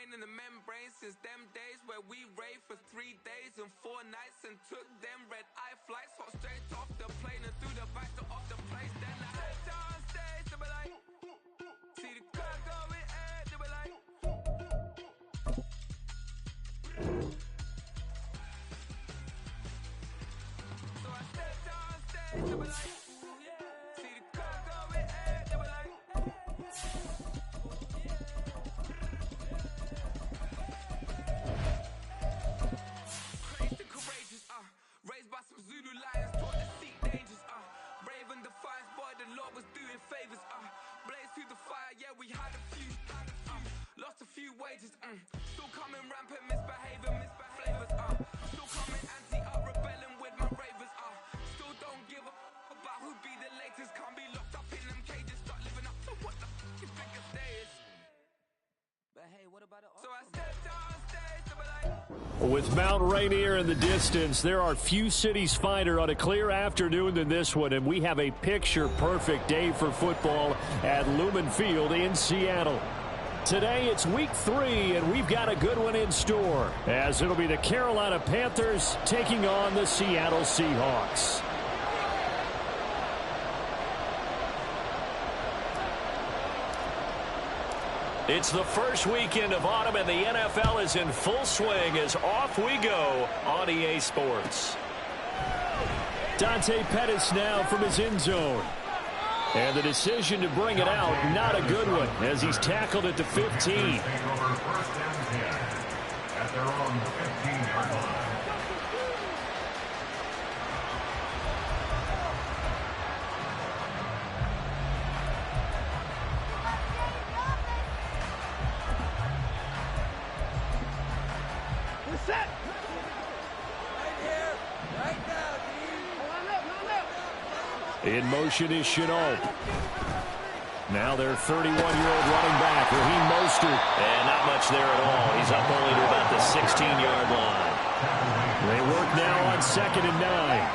brain in the membrane since them days where we raved for 3 days and 4 nights and took them red-eye flights, hot straight off the plane and through the back door of the place. Then I head down stage, they be like, see the crowd going air, they be like, so I step down stage, they be like, see the crowd going air, they be like, crazed and courageous, raised by some Zulu lions, taught to seek dangers, brave and defiant, boy, the Lord was doing favors, blaze through the fire, yeah, we had a few, lost a few wages, still coming rampant, misbehaving, flavors, still coming anti-up, rebelling with my ravers, still don't give a about who be the latest, can't be locked up in them cages, start living up to what the you think a day is. But hey, what about the so I stepped down stage, they be like, with Mount Rainier in the distance, there are few cities finer on a clear afternoon than this one, and we have a picture-perfect day for football at Lumen Field in Seattle. Today, it's week 3, and we've got a good one in store, as it'll be the Carolina Panthers taking on the Seattle Seahawks. It's the first weekend of autumn, and the NFL is in full swing as off we go on EA Sports. Dante Pettis now from his end zone. And the decision to bring it out, not a good one, as he's tackled at the 15. At their own 15-yard line. Set. Right here, right now, team. In motion is Chenault. Now their 31-year-old running back, Raheem Mostert. And not much there at all. He's up only to about the 16-yard line. They work now on 2nd and 9.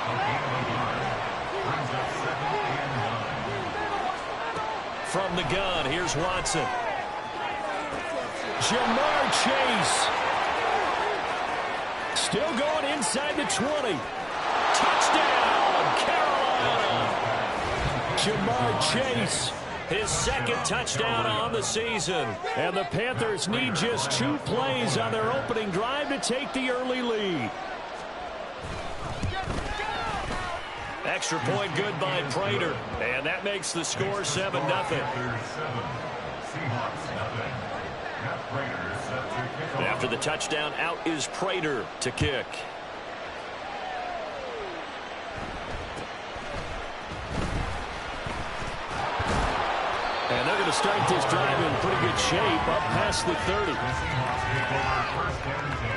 From the gun, here's Watson. Jamar Chase. Still going inside the 20. Touchdown, Carolina. Jamar Chase, his 2nd touchdown on the season. And the Panthers need just 2 plays on their opening drive to take the early lead. Extra point good by Prater. And that makes the score 7-0. After the touchdown, out is Prater to kick. And they're going to start this drive in pretty good shape up past the 30. First and 10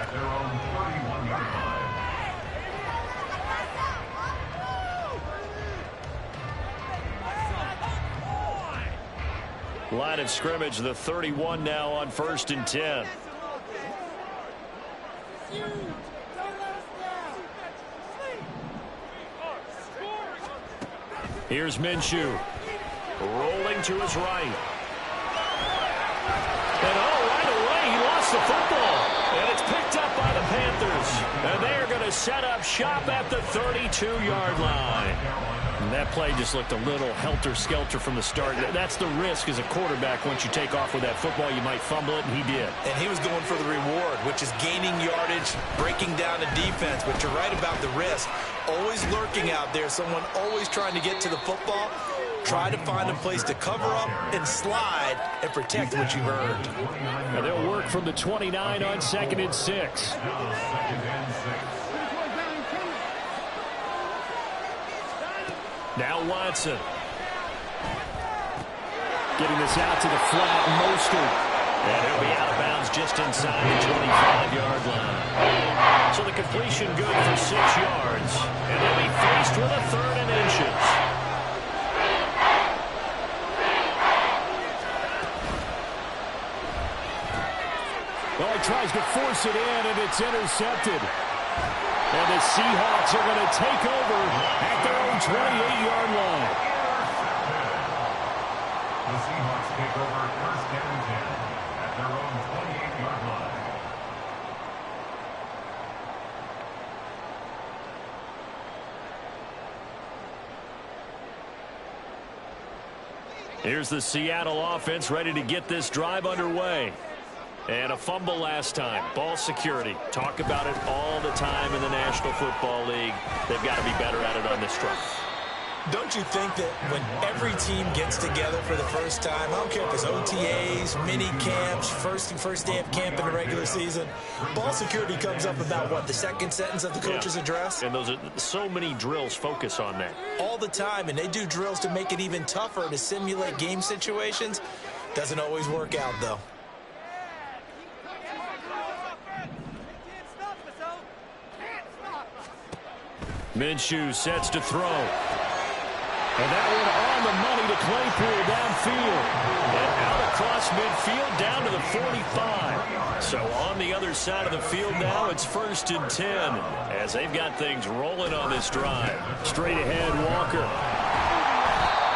at their own 31-yard line. Line of scrimmage, the 31 now on 1st and 10. Here's Minshew. Rolling to his right. And right away, he lost the football. And it's picked up by the Panthers. And they are going to set up shop at the 32-yard line. And that play just looked a little helter-skelter from the start. That's the risk as a quarterback. Once you take off with that football, you might fumble it, and he did. And he was going for the reward, which is gaining yardage, breaking down the defense. But you're right about the risk. Always lurking out there, someone always trying to get to the football. Try to find a place to cover up and slide and protect what you've earned. And they'll work from the 29 on 2nd and 6. Now Watson. Getting this out to the flat, Mostert. And he'll be out of bounds just inside the 25-yard line. So the completion good for 6 yards. And they'll be faced with a 3rd and inches. Well, he tries to force it in, and it's intercepted. And the Seahawks are going to take over at their own 28-yard line. The Seahawks take over 1st and 10 at at their own 28-yard line. Here's the Seattle offense ready to get this drive underway. And a fumble last time. Ball security. Talk about it all the time in the National Football League. They've got to be better at it on this drive. Don't you think that when every team gets together for the first time, I don't care if it's OTAs, mini camps, first day of camp in the regular season, ball security comes up about, what, the second sentence of the coach's address? And those are so many drills focus on that. All the time, and they do drills to make it even tougher to simulate game situations. Doesn't always work out, though. Minshew sets to throw. And that one on the money to Claypool downfield. And out across midfield down to the 45. So on the other side of the field now, it's 1st and 10 as they've got things rolling on this drive. Straight ahead, Walker.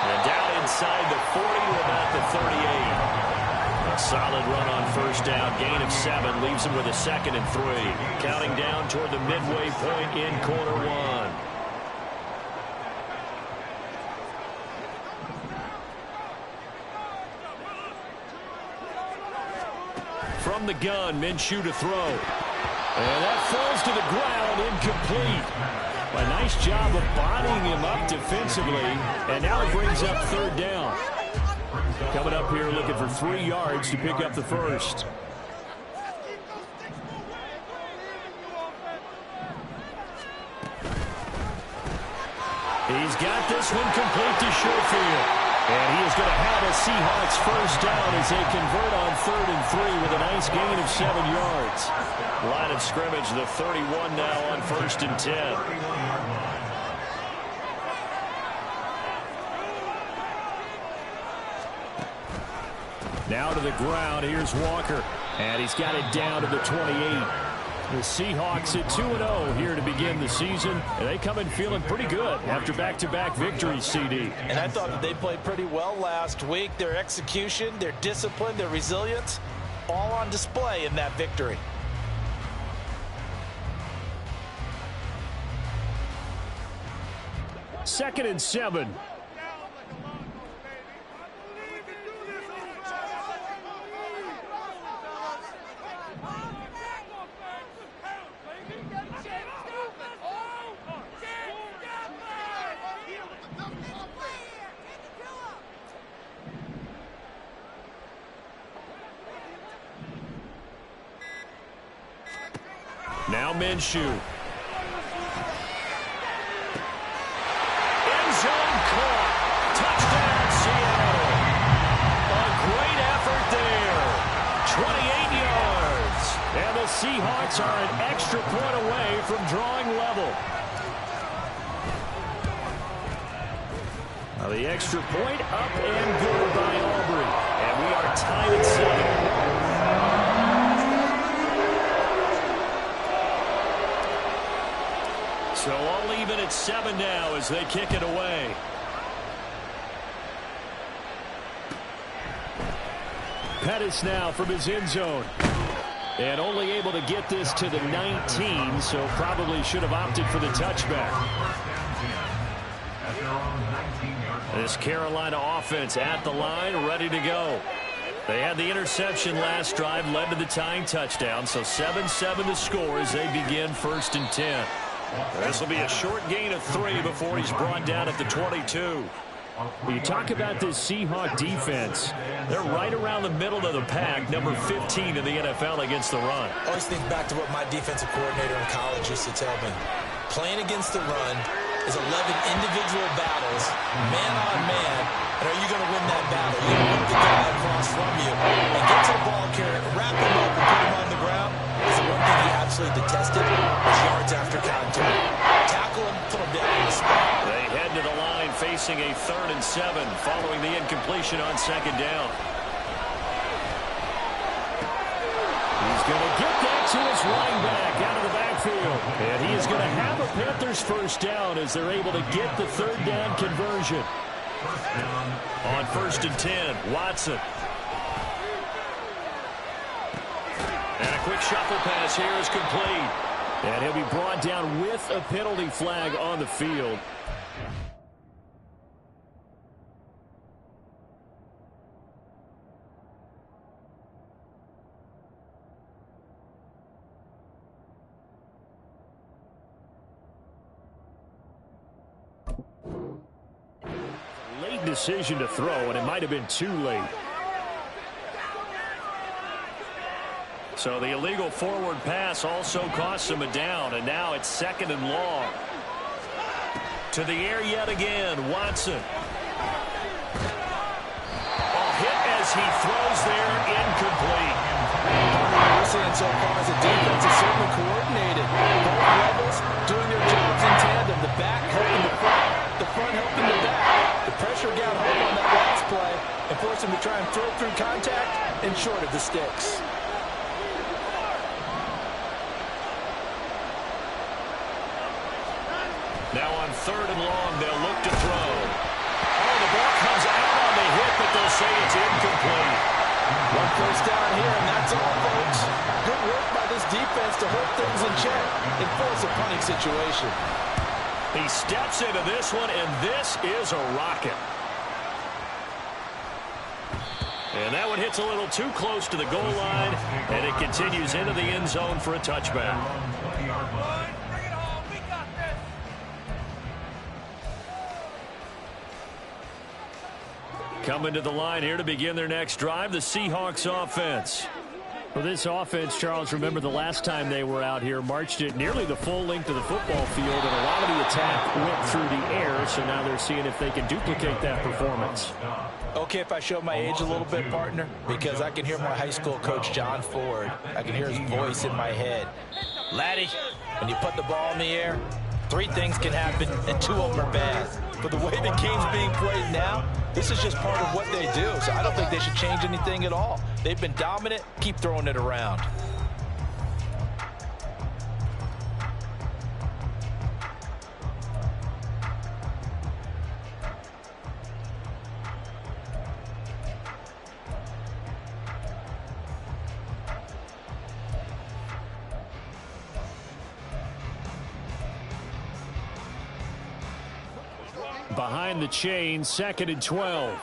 And down inside the 40 to about the 38. A solid run on first down. Gain of 7 leaves him with a 2nd and 3. Counting down toward the midway point in quarter 1. From the gun, Minshew to throw. And that falls to the ground, incomplete. A nice job of bodying him up defensively. And now it brings up 3rd down. Coming up here looking for 3 yards to pick up the first. He's got this one complete to Schofield. And he is going to have a Seahawks first down as they convert on 3rd and 3 with a nice gain of 7 yards. Line of scrimmage, the 31 now on 1st and 10. Now to the ground. Here's Walker. And he's got it down to the 28. The Seahawks at 2-0 here to begin the season. And they come in feeling pretty good after back-to-back victories, CD. And I thought that they played pretty well last week. Their execution, their discipline, their resilience, all on display in that victory. Second and 7. Now Minshew. End zone caught. Touchdown, Seattle. A great effort there. 28 yards. And the Seahawks are an extra point away from drawing level. Now the extra point up and good by Aubrey. And we are tied at 7. So all even at 7 now as they kick it away. Pettis now from his end zone. And only able to get this to the 19, so probably should have opted for the touchback. This Carolina offense at the line, ready to go. They had the interception last drive, led to the tying touchdown, so 7-7 to score as they begin 1st and 10. This will be a short gain of 3 before he's brought down at the 22. You talk about this Seahawk defense. They're right around the middle of the pack, number 15 in the NFL against the run. I always think back to what my defensive coordinator in college used to tell me. Playing against the run is 11 individual battles, man on man, and are you going to win that battle? You're going to whip the guy across from you and get to the ball carrier, wrap him up, and put him on the ground. Is the one thing he absolutely detested was yards after contact. Tackle him, put him down on the spot. They head to the line facing a 3rd and 7 following the incompletion on 2nd down. He's going to get that to his running back out of the backfield. And he is going to have a Panthers first down as they're able to get the 3rd down conversion. On 1st and 10, Watson. And a quick shuffle pass here is complete. And he'll be brought down with a penalty flag on the field. Late decision to throw, and it might have been too late. So the illegal forward pass also costs him a down, and now it's 2nd and long. To the air yet again, Watson. A hit as he throws there, incomplete. What we're seeing so far as the defense is certainly coordinated. Both levels doing their jobs in tandem. The back helping the front helping the back. The pressure got home on that last play and forced him to try and throw through contact and short of the sticks. Now on 3rd and long, they'll look to throw. Oh, the ball comes out on the hit, but they'll say it's incomplete. 1 first down here, and that's all, folks. Good work by this defense to hold things in check and force a punting situation. He steps into this one, and this is a rocket. And that one hits a little too close to the goal line, and it continues into the end zone for a touchback. Coming to the line here to begin their next drive, the Seahawks offense. Well, this offense, Charles, remember the last time they were out here, marched it nearly the full length of the football field, and a lot of the attack went through the air, so now they're seeing if they can duplicate that performance. Okay, if I show my age a little bit, partner, because I can hear my high school coach, John Ford. I can hear his voice in my head. Laddie, when you put the ball in the air, 3 things can happen, and 2 of them are bad. But the way the game's being played now, this is just part of what they do. So I don't think they should change anything at all. They've been dominant. Keep throwing it around. Behind the chain, 2nd and 12.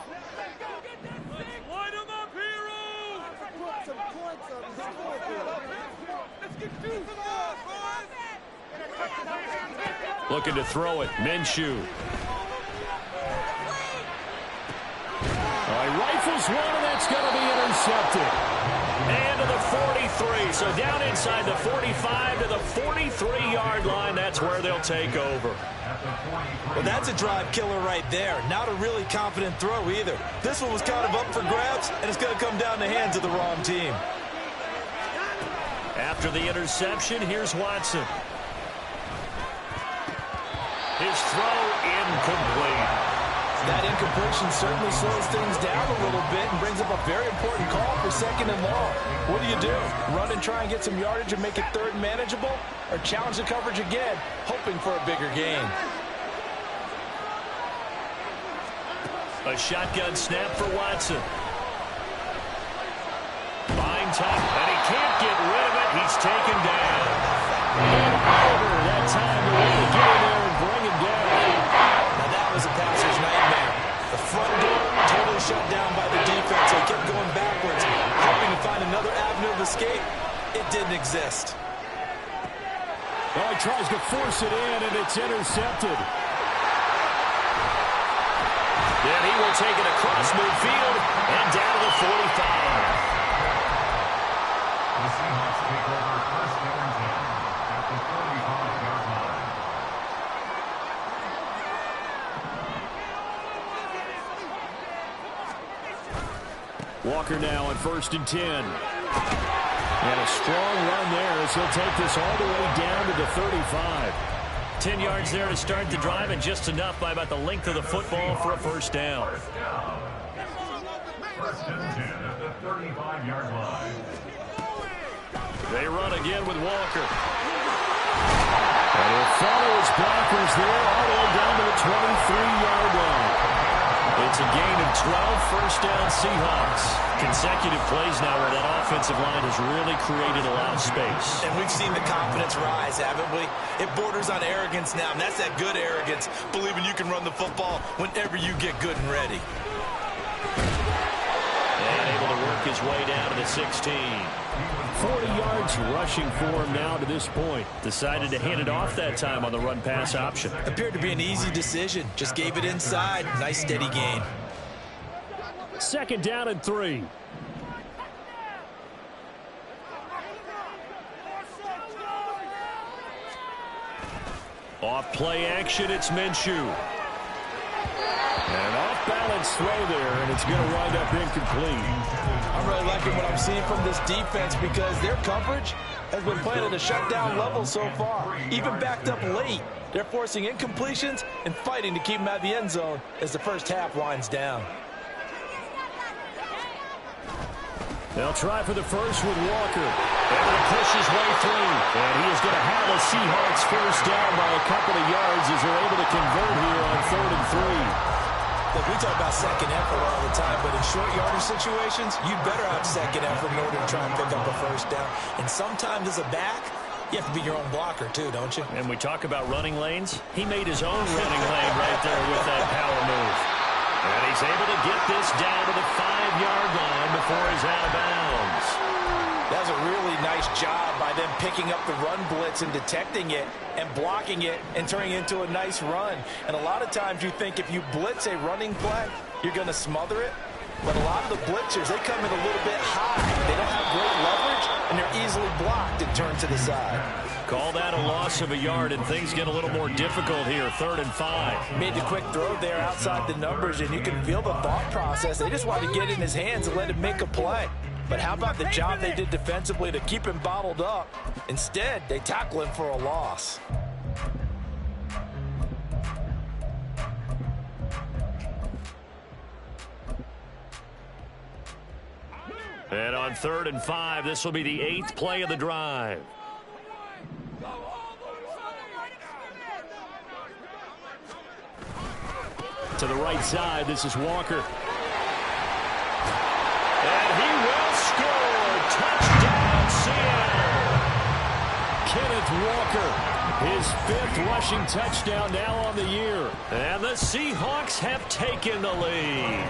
Looking to throw it, Minshew. He rifles one, and that's going to be intercepted. And to the 43, so down inside the 45 to the 43-yard line. That's where they'll take over. Well, that's a drive killer right there. Not a really confident throw either. This one was kind of up for grabs, and it's going to come down the hands of the wrong team. After the interception, here's Watson. His throw incomplete. That incompletion certainly slows things down a little bit and brings up a very important call for 2nd and long. What do? Run and try and get some yardage and make it 3rd and manageable? Or challenge the coverage again, hoping for a bigger gain? A shotgun snap for Watson. Fine top, and he can't get rid of it. He's taken down. And over that time to really get in there and bring him down. Now that was a passer's nightmare. The front door totally shut down by the defense, so he kept going backwards, hoping to find another avenue of escape. It didn't exist. Well, he tries to force it in, and it's intercepted. Then he will take it across midfield and down to the 45. The Seahawks take over 1st and 10 at the 45-yard line. Walker now on 1st and 10. And a strong run there as he'll take this all the way down to the 35. 10 yards there to start the drive, and just enough by about the length of the football for a 1st down. 1st and 10 at the 35-yard line. They run again with Walker. And he'll follow his blockers there all the way down to the 23-yard line. It's It's a gain of 12, first down Seahawks. Consecutive plays now where that offensive line has really created a lot of space. And we've seen the confidence rise, haven't we? It borders on arrogance now, and that's that good arrogance, believing you can run the football whenever you get good and ready. And able to work his way down to the 16. 40 yards rushing for him now to this point. Decided to hand it off that time on the run-pass option. Appeared to be an easy decision. Just gave it inside. Nice steady gain. Second down and 3. Off play action, it's Minshew. An off-balance throw there, and it's going to wind up incomplete. I'm really liking what I'm seeing from this defense because their coverage has been playing at a shutdown level so far. Even backed up late, they're forcing incompletions and fighting to keep them out of the end zone as the first half winds down. They'll try for the first with Walker. Able to push his way through. And he is going to have the Seahawks first down by a couple of yards as they're able to convert here on 3rd and 3. Look, we talk about second effort all the time, but in short yardage situations, you'd better have second effort in order to try and pick up a first down. And sometimes as a back, you have to be your own blocker too, don't you? And we talk about running lanes. He made his own running lane right there with that power move. And he's able to get this down to the 5-yard line before he's out of bounds. That was a really nice job by them picking up the run blitz and detecting it and blocking it and turning it into a nice run. And a lot of times you think if you blitz a running play, you're going to smother it. But a lot of the blitzers, they come in a little bit high. They don't have great leverage, and they're easily blocked and turned to the side. Call that a loss of a yard, and things get a little more difficult here. 3rd and 5. Made the quick throw there outside the numbers, and you can feel the thought process. They just wanted to get in his hands and let him make a play. But how about the job they did defensively to keep him bottled up? Instead, they tackle him for a loss. And on 3rd and 5, this will be the 8th play of the drive. To the right side, this is Walker. And he will score. Touchdown, Seattle. Kenneth Walker, his 5th rushing touchdown now on the year. And the Seahawks have taken the lead.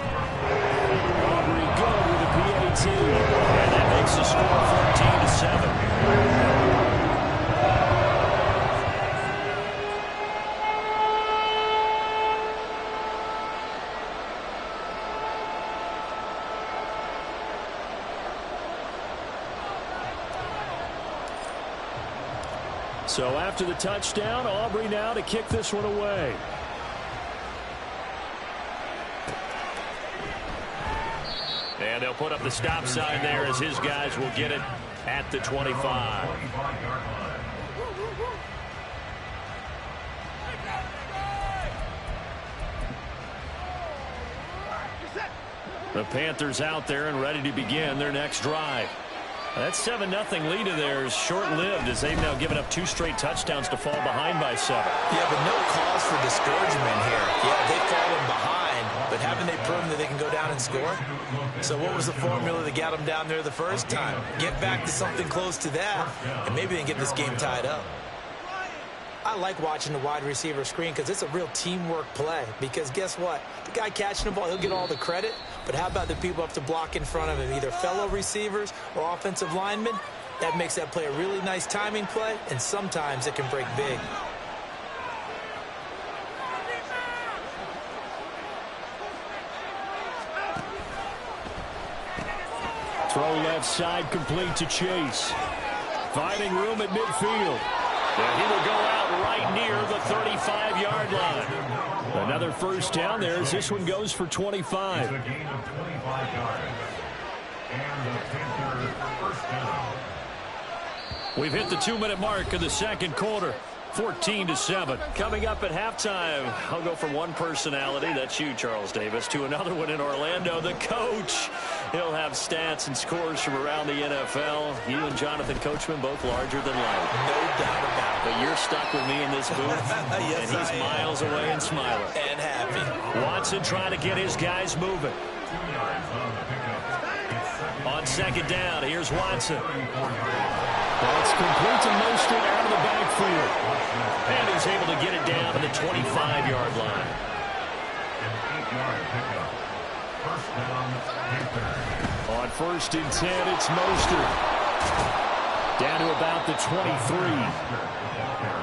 Aubrey good with the PAT. And that makes the score 14-7. So after the touchdown, Aubrey now to kick this one away. And they'll put up the stop sign there as his guys will get it at the 25. The Panthers out there and ready to begin their next drive. That 7-0 lead of theirs short-lived as they've now given up 2 straight touchdowns to fall behind by 7. Yeah, but no cause for discouragement here. Yeah, they've fallen behind, but haven't they proven that they can go down and score? So what was the formula that got them down there the first time? Get back to something close to that, and maybe they can get this game tied up. I like watching the wide receiver screen because it's a real teamwork play. Because guess what? The guy catching the ball, he'll get all the credit. But how about the people up to block in front of him, either fellow receivers or offensive linemen? That makes that play a really nice timing play, and sometimes it can break big. Throw left side complete to Chase. Finding room at midfield. And he will go out right near the 35-yard line. Another first down there as this one goes for 25. It's a gain of 25 yards. And the Panthers first down. We've hit the 2-minute mark of the second quarter. 14-7. Coming up at halftime, I'll go from one personality, that's you, Charles Davis, to another one in Orlando, the coach. He'll have stats and scores from around the NFL. You and Jonathan Coachman both larger than life. No doubt about it. But you're stuck with me in this booth, Yes, and he's miles away and smiling. And happy. McAfee. Watson trying to get his guys moving. 2 yards on the pickup. It's On second down, here's Watson. 34 yards. That's complete to Mostert out of the backfield. And he's able to get it down to the 25-yard line. An 8-yard pickup. First down, Panthers. On 1st and 10, it's Mostert. Down to about the 23.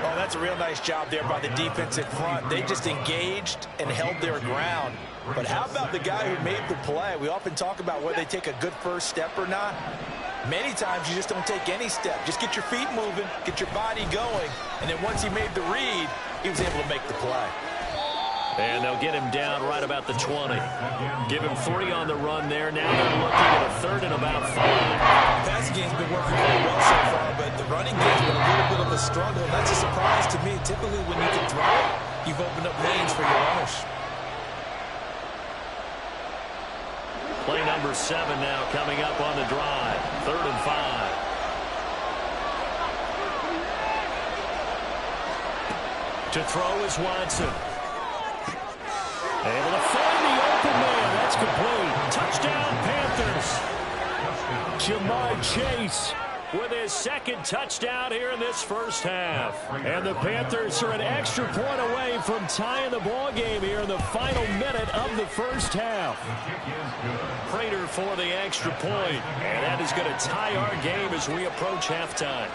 Oh, that's a real nice job there by the defensive front. They just engaged and held their ground. But how about the guy who made the play? We often talk about whether they take a good first step or not. Many times you just don't take any step. Just get your feet moving, get your body going, and then once he made the read, he was able to make the play. And they'll get him down right about the 20. Give him 3 on the run there. Now they're looking at a 3rd and about 5. The passing game's been working very well so far, but the running game's been a little bit of a struggle. That's a surprise to me. Typically, when you can throw it, you've opened up lanes for your runners. Play number 7 now coming up on the drive. 3rd and 5. To throw is Watson. Able to find the open man. That's complete. Touchdown, Panthers. Jamar Chase with his 2nd touchdown here in this first half. And the Panthers are an extra point away from tying the ball game here in the final minute of the first half. Prater for the extra point. And that is going to tie our game as we approach halftime.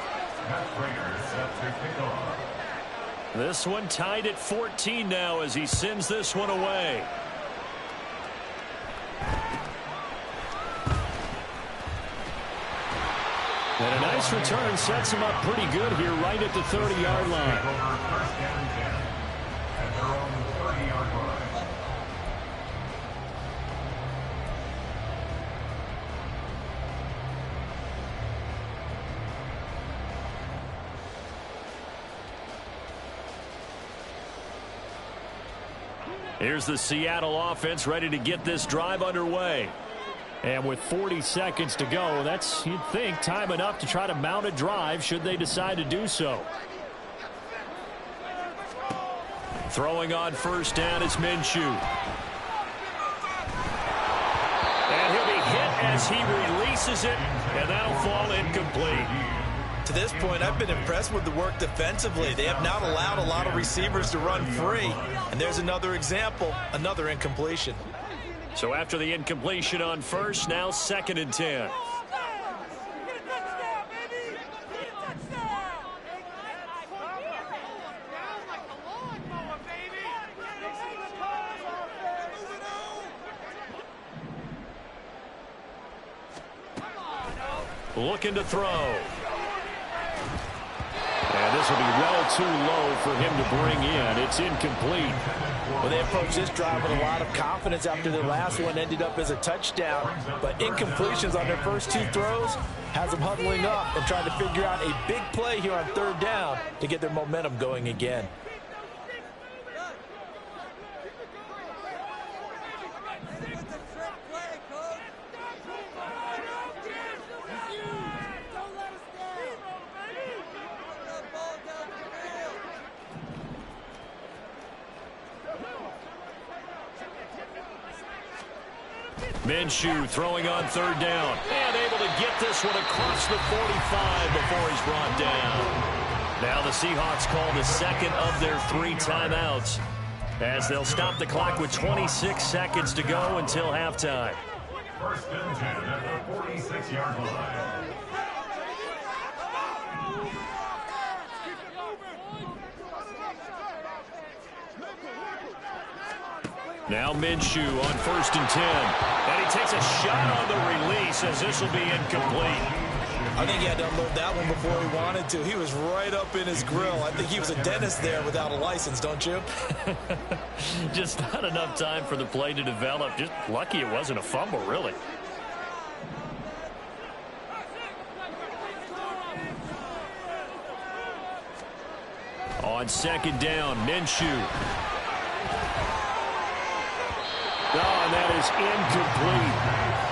This one tied at 14 now as he sends this one away. And a nice return sets him up pretty good here right at the 30-yard line. First down 10 at their own 30-yard line. Here's the Seattle offense ready to get this drive underway. And with 40 seconds to go, that's, you'd think, time enough to try to mount a drive should they decide to do so. Throwing on 1st down is Minshew. And he'll be hit as he releases it, and that'll fall incomplete. To this point, I've been impressed with the work defensively. They have not allowed a lot of receivers to run free. And there's another example, another incompletion. So after the incompletion on 1st, now 2nd and 10. Looking to throw. And this will be well too low for him to bring in. It's incomplete. Well, they approached this drive with a lot of confidence after their last one ended up as a touchdown. But incompletions on their first 2 throws has them huddling up and trying to figure out a big play here on 3rd down to get their momentum going again. Minshew throwing on 3rd down. And able to get this one across the 45 before he's brought down. Now the Seahawks call the 2nd of their 3 timeouts as they'll stop the clock with 26 seconds to go until halftime. 1st and 10 at the 46-yard line. Now Minshew on 1st and 10. And he takes a shot on the release as this will be incomplete. I think he had to unload that one before he wanted to. He was right up in his grill. I think he was a dentist there without a license, don't you? Just not enough time for the play to develop. Just lucky it wasn't a fumble, really. On 2nd down, Minshew. Oh, and that is incomplete.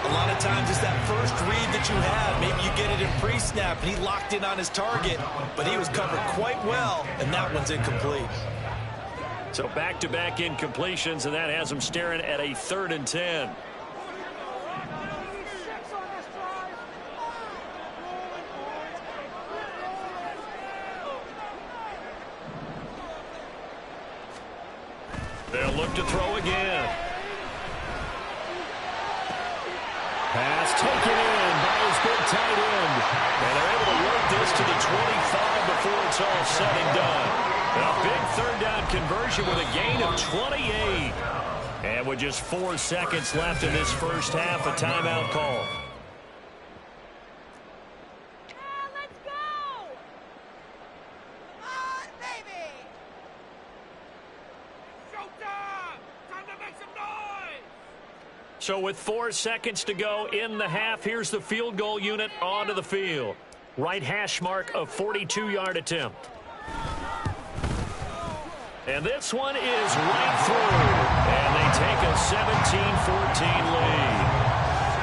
A lot of times it's that first read that you have. Maybe you get it in pre-snap, and he locked in on his target, but he was covered quite well, and that one's incomplete. So back-to-back incompletions, and that has them staring at a 3rd and 10. They'll look to throw again. Pass taken in by his big tight end. And they're able to work this to the 25 before it's all said and done. A big 3rd down conversion with a gain of 28. And with just 4 seconds left in this first half, a timeout call. Let's go! Come on, baby! Showtime! Time to make some noise! So with 4 seconds to go in the half, here's the field goal unit onto the field. Right hash mark of 42-yard attempt. And this one is right through. And they take a 17-14 lead.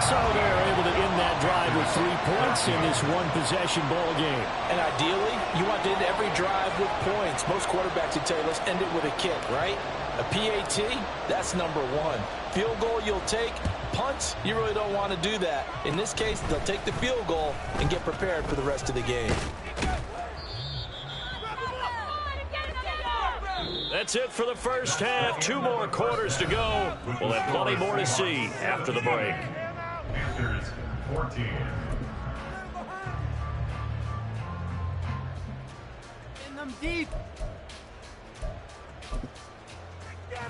So they're able to end that drive with 3 points in this one-possession ball game. And ideally, you want to end every drive with points. Most quarterbacks would tell you, let's end it with a kick, right? A PAT, that's number 1. Field goal you'll take. Punts, you really don't want to do that. In this case, they'll take the field goal and get prepared for the rest of the game. That's it for the first half. 2 more quarters to go. We'll have plenty more to see after the break. Panthers 14. In them deep.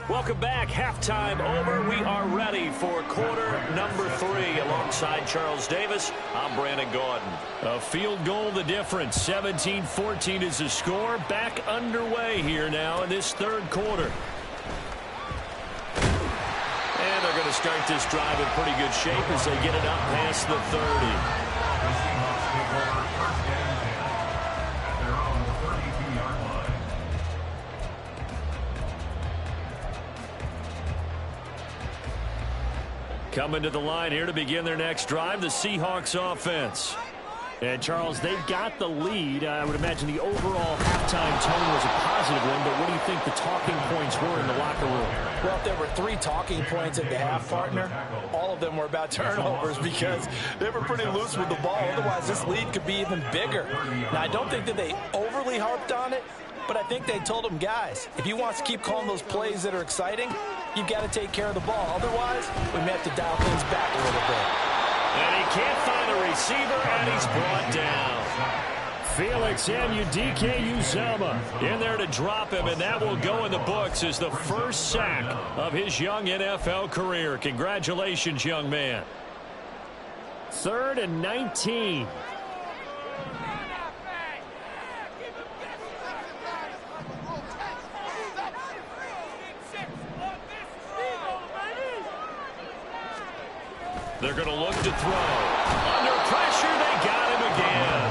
Welcome back. Halftime over. We are ready for quarter number 3. Alongside Charles Davis, I'm Brandon Gordon. A field goal the difference. 17-14 is the score. Back underway here now in this 3rd quarter. And they're going to start this drive in pretty good shape as they get it up past the 30. The Seahawks take over 1st and 10 at their own 32-yard line. Coming to the line here to begin their next drive, the Seahawks offense. And, Charles, they've got the lead. I would imagine the overall halftime tone was a positive one, but what do you think the talking points were in the locker room? Well, if there were 3 talking points at the half, partner, all of them were about turnovers because they were pretty loose with the ball. Otherwise, this lead could be even bigger. Now, I don't think that they overly harped on it, but I think they told them, guys, if you want to keep calling those plays that are exciting, you've got to take care of the ball. Otherwise, we may have to dial things back a little bit. And he can't find a receiver, and he's brought down. Felix Anudike-Uzomah in there to drop him, and that will go in the books as the first sack of his young NFL career. Congratulations, young man. 3rd and 19. They're going to look to throw. Under pressure, they got him again.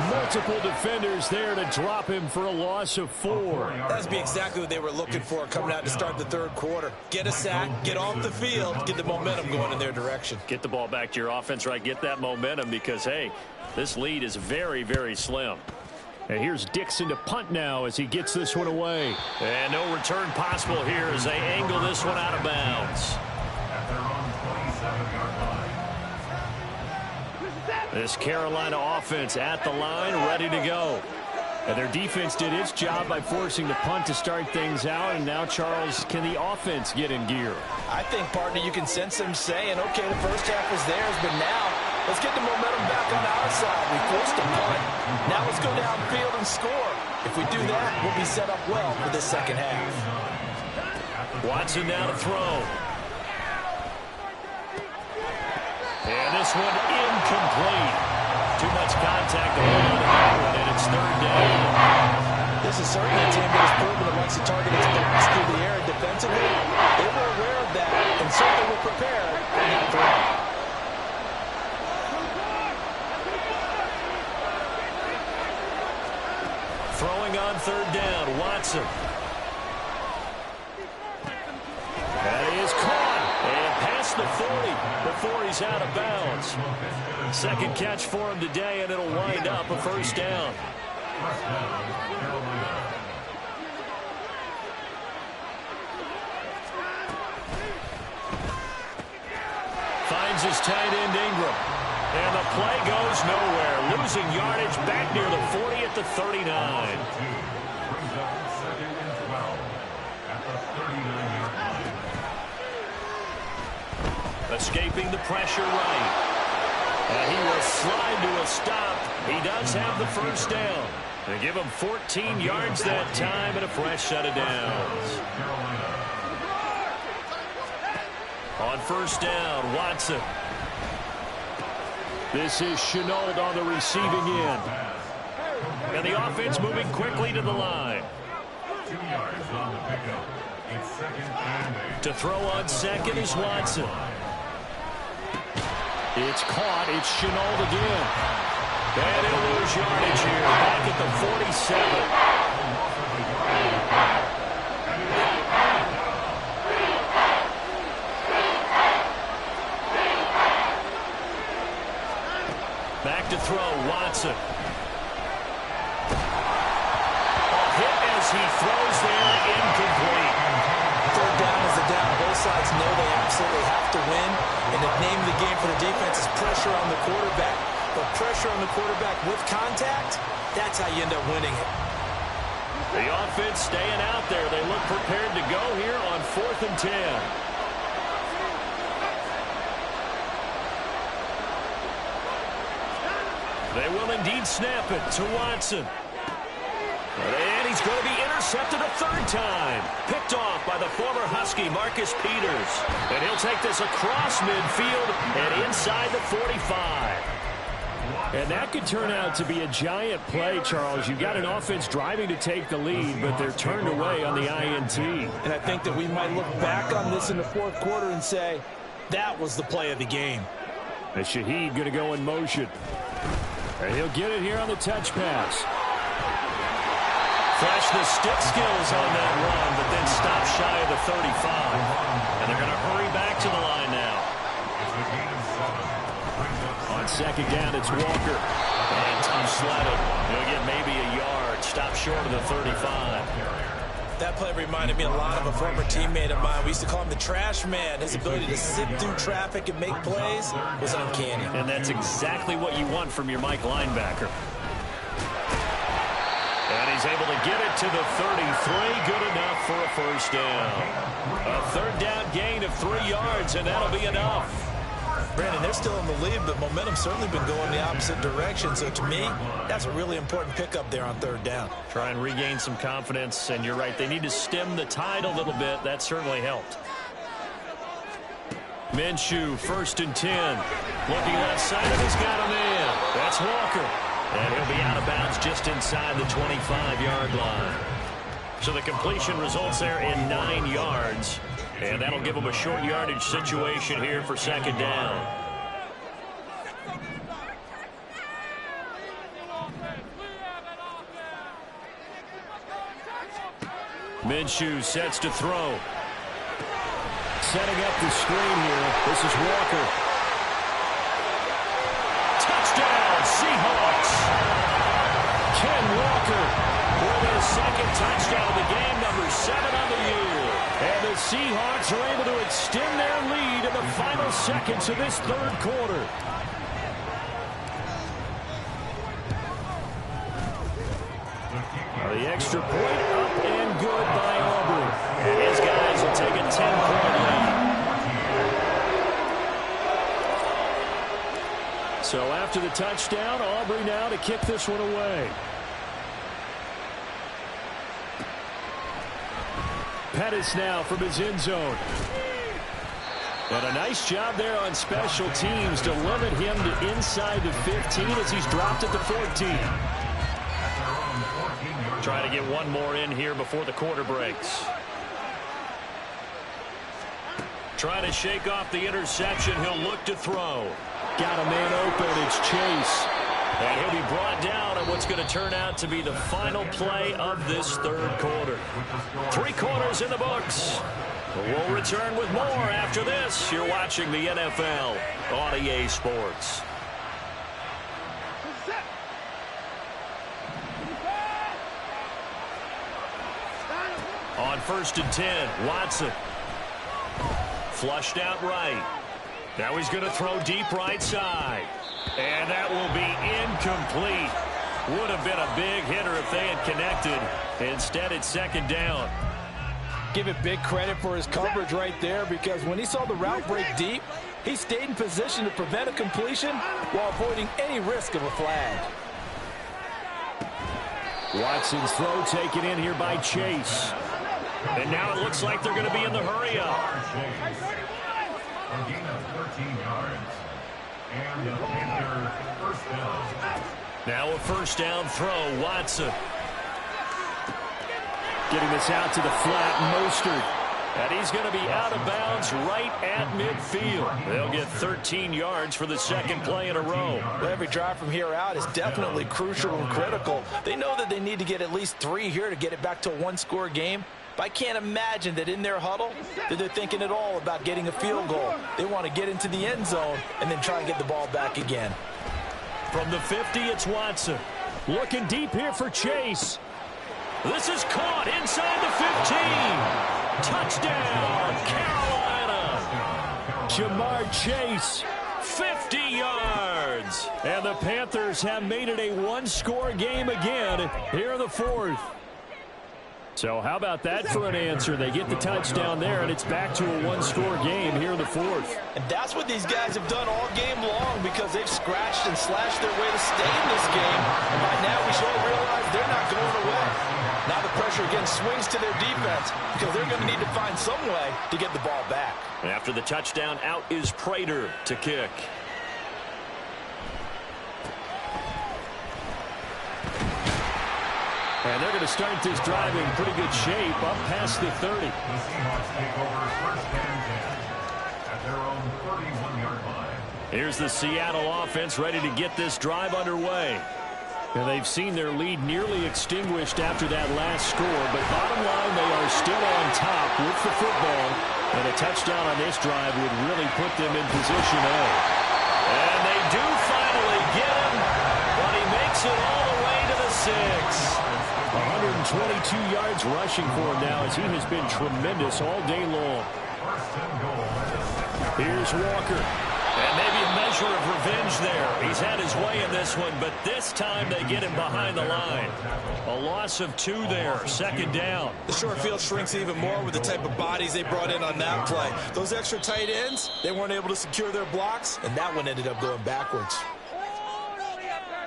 Multiple defenders there to drop him for a loss of 4. That'd be exactly what they were looking for coming out to start the 3rd quarter. Get a sack, get off the field, get the momentum going in their direction. Get the ball back to your offense, right? Get that momentum because, hey, this lead is very, very slim. And here's Dixon to punt now as he gets this one away. And no return possible here as they angle this one out of bounds. At their own 27-yard line. This Carolina offense at the line, ready to go. And their defense did its job by forcing the punt to start things out. And now, Charles, can the offense get in gear? I think, partner, you can sense them saying, okay, the first half was theirs, but now let's get the momentum back on our side. We forced a punt. Now let's go downfield and score. If we do that, we'll be set up well for this second half. Watson now to throw. And this one incomplete. Too much contact on that one, and it's 3rd down. This is certainly a team that has proven that once the target is passed through the air and defensively, they were aware of that and certainly were prepared for that threat. Throwing on 3rd down, Watson. That is caught and past the 40 before he's out of bounds. Second catch for him today, and it'll wind up a 1st down. finds his tight end Ingram. And the play goes nowhere. Losing yardage back near the 40 at the 39. Brings up 2nd and 12 at the 39-yard line. Escaping the pressure right. And he will slide to a stop. He does have the first down. They give him 14 yards that time and a fresh set of downs. On first down, Watson. This is Chenault on the receiving end. And the offense moving quickly to the line. 2 yards on the pickup. It's 2nd and 8. To throw on second is Watson. It's caught. It's Chenault again. And he'll lose yardage here. Back at the 47. Back to throw, Watson. A hit as he throws there, incomplete. Third down is the down. Both sides know they absolutely have to win. And the name of the game for the defense is pressure on the quarterback. But pressure on the quarterback with contact, that's how you end up winning it. The offense staying out there. They look prepared to go here on 4th and 10. They will indeed snap it to Watson. And he's going to be intercepted a third time. Picked off by the former Husky, Marcus Peters. And he'll take this across midfield and inside the 45. And that could turn out to be a giant play, Charles. You've got an offense driving to take the lead, but they're turned away on the INT. And I think that we might look back on this in the 4th quarter and say, that was the play of the game. And Shaheed going to go in motion. And he'll get it here on the touch pass. Flash the stick skills on that run, but then stop shy of the 35. And they're going to hurry back to the line now. On second down, it's Walker. And tough sledding. He'll get maybe a yard. Stop short of the 35. That play reminded me a lot of a former teammate of mine. We used to call him the trash man. His ability to zip through traffic and make plays was uncanny. And that's exactly what you want from your Mike linebacker. And he's able to get it to the 33. Good enough for a first down. A third down gain of 3 yards, and that'll be enough. Brandon, they're still in the lead, but momentum's certainly been going the opposite direction. So to me, that's a really important pickup there on third down. Try and regain some confidence, and you're right. They need to stem the tide a little bit. That certainly helped. Minshew, 1st and 10. Looking outside of his got a man. That's Walker. And he'll be out of bounds just inside the 25-yard line. So the completion results there in 9 yards. And that'll give them a short yardage situation here for second down. Minshew sets to throw. Setting up the screen here. This is Walker. Touchdown, Seahawks. Ken Walker with his second touchdown of the game, number 7 on the year. And the Seahawks are able to extend their lead in the final seconds of this third quarter. The extra point up and good by Aubrey. And his guys will take a 10-point lead. So after the touchdown, Aubrey now to kick this one away. Pettis now from his end zone. And a nice job there on special teams to limit him to inside the 15 as he's dropped at the 14. Try to get one more in here before the quarter breaks. Trying to shake off the interception. He'll look to throw. Got a man open. It's Chase. And he'll be brought down at what's going to turn out to be the final play of this third quarter. 3 quarters in the books. We'll return with more after this. You're watching the NFL on EA Sports. On 1st and 10, Watson. Flushed out right. Now he's going to throw deep right side. And that will be incomplete. Would have been a big hitter if they had connected. Instead, it's second down. Give it big credit for his coverage right there, because when he saw the route break deep, he stayed in position to prevent a completion while avoiding any risk of a flag. Watson's throw taken in here by Chase. And now it looks like they're going to be in the hurry-up. A gain of 13 yards. And the Panthers first down. Now a first down throw, Watson. Getting this out to the flat, Mostert. And he's going to be out of bounds right at midfield. They'll get 13 yards for the second play in a row. Every drive from here out is definitely crucial and critical. They know that they need to get at least 3 here to get it back to a one-score game. But I can't imagine that in their huddle that they're thinking at all about getting a field goal. They want to get into the end zone and then try and get the ball back again. From the 50, it's Watson. Looking deep here for Chase. This is caught inside the 15. Touchdown, Carolina. Jamar Chase, 50 yards. And the Panthers have made it a one-score game again here in the fourth. So how about that for an answer? They get the touchdown there, and it's back to a one-score game here in the fourth. And that's what these guys have done all game long, because they've scratched and slashed their way to stay in this game. And by now we should all realize they're not going away. Now the pressure again swings to their defense, because they're going to need to find some way to get the ball back. After the touchdown, out is Prater to kick. And they're going to start this drive in pretty good shape up past the 30. The Seahawks take over first and 10 at their own 31-yard line. Here's the Seattle offense ready to get this drive underway. And they've seen their lead nearly extinguished after that last score, but bottom line, they are still on top with the football. And a touchdown on this drive would really put them in position A. And they do finally get him, but he makes it all the way to the 6. 122 yards rushing for him now, as he has been tremendous all day long. Here's Walker. And maybe a measure of revenge there. He's had his way in this one, but this time they get him behind the line. A loss of 2 there, second down. The short field shrinks even more with the type of bodies they brought in on that play. Those extra tight ends, they weren't able to secure their blocks, and that one ended up going backwards.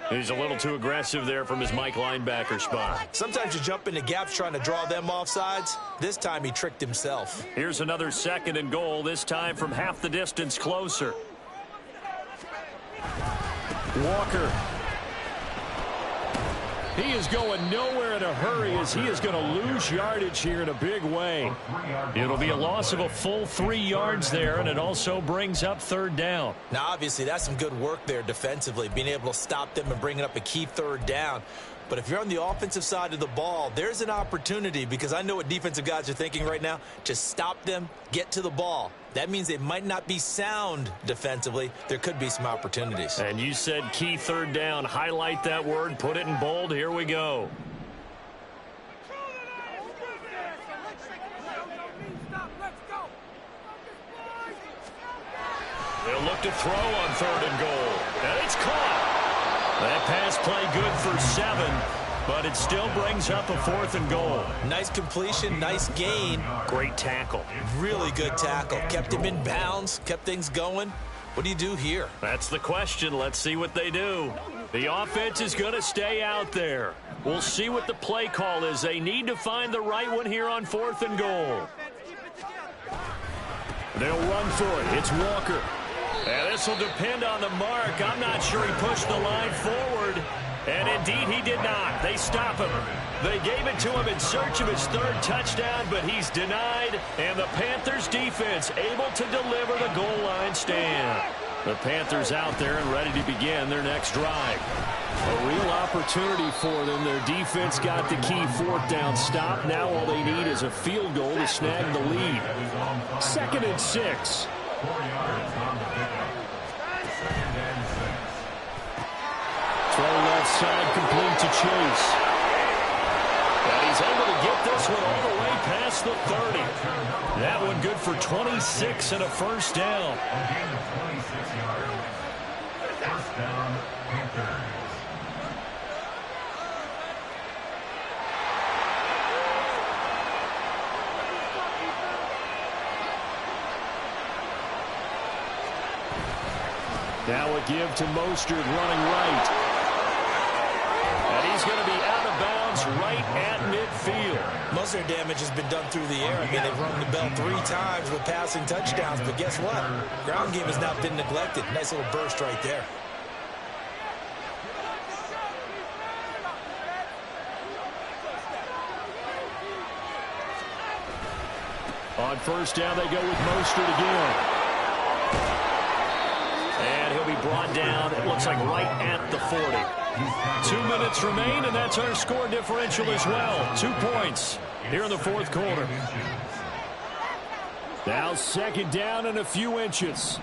He's a little too aggressive there from his Mike linebacker spot. Sometimes you jump into gaps trying to draw them off sides. This time he tricked himself. Here's another second and goal, this time from half the distance closer. Walker. He is going nowhere in a hurry, as he is going to lose yardage here in a big way. It'll be a loss of a full 3 yards there, and it also brings up third down. Now, obviously, that's some good work there defensively, being able to stop them and bringing up a key third down. But if you're on the offensive side of the ball, there's an opportunity, because I know what defensive guys are thinking right now. Just stop them, get to the ball. That means they might not be sound defensively. There could be some opportunities. And you said key third down. Highlight that word, put it in bold. Here we go. They'll look to throw on third and goal. And it's caught. That pass play good for 7, but it still brings up a 4th and goal. Nice completion, nice gain. Great tackle. Really good tackle. Kept him in bounds, kept things going. What do you do here? That's the question. Let's see what they do. The offense is going to stay out there. We'll see what the play call is. They need to find the right one here on 4th and goal. They'll run for it. It's Walker. And this will depend on the mark. I'm not sure he pushed the line forward. And indeed, he did not. They stop him. They gave it to him in search of his 3rd touchdown, but he's denied. And the Panthers defense able to deliver the goal line stand. The Panthers out there and ready to begin their next drive. A real opportunity for them. Their defense got the key 4th down stop. Now all they need is a field goal to snag the lead. 2nd and 6. 4 yards on the pickup. 2nd and 6. Throw left side, complete to Chase. And he's able to get this one all the way past the 30. That one good for 26 and a first down. A gain of 26 yards. First down, Panthers. Now a give to Mostert running right. And he's going to be out of bounds right at midfield. Most of their damage has been done through the air. I mean, they've rung the bell 3 times with passing touchdowns, but guess what? Ground game has not been neglected. Nice little burst right there. On first down, they go with Mostert again. And he'll be brought down, it looks like right at the 40. 2 minutes remain, and that's our score differential as well. 2 points here in the fourth quarter. Now second down and a few inches.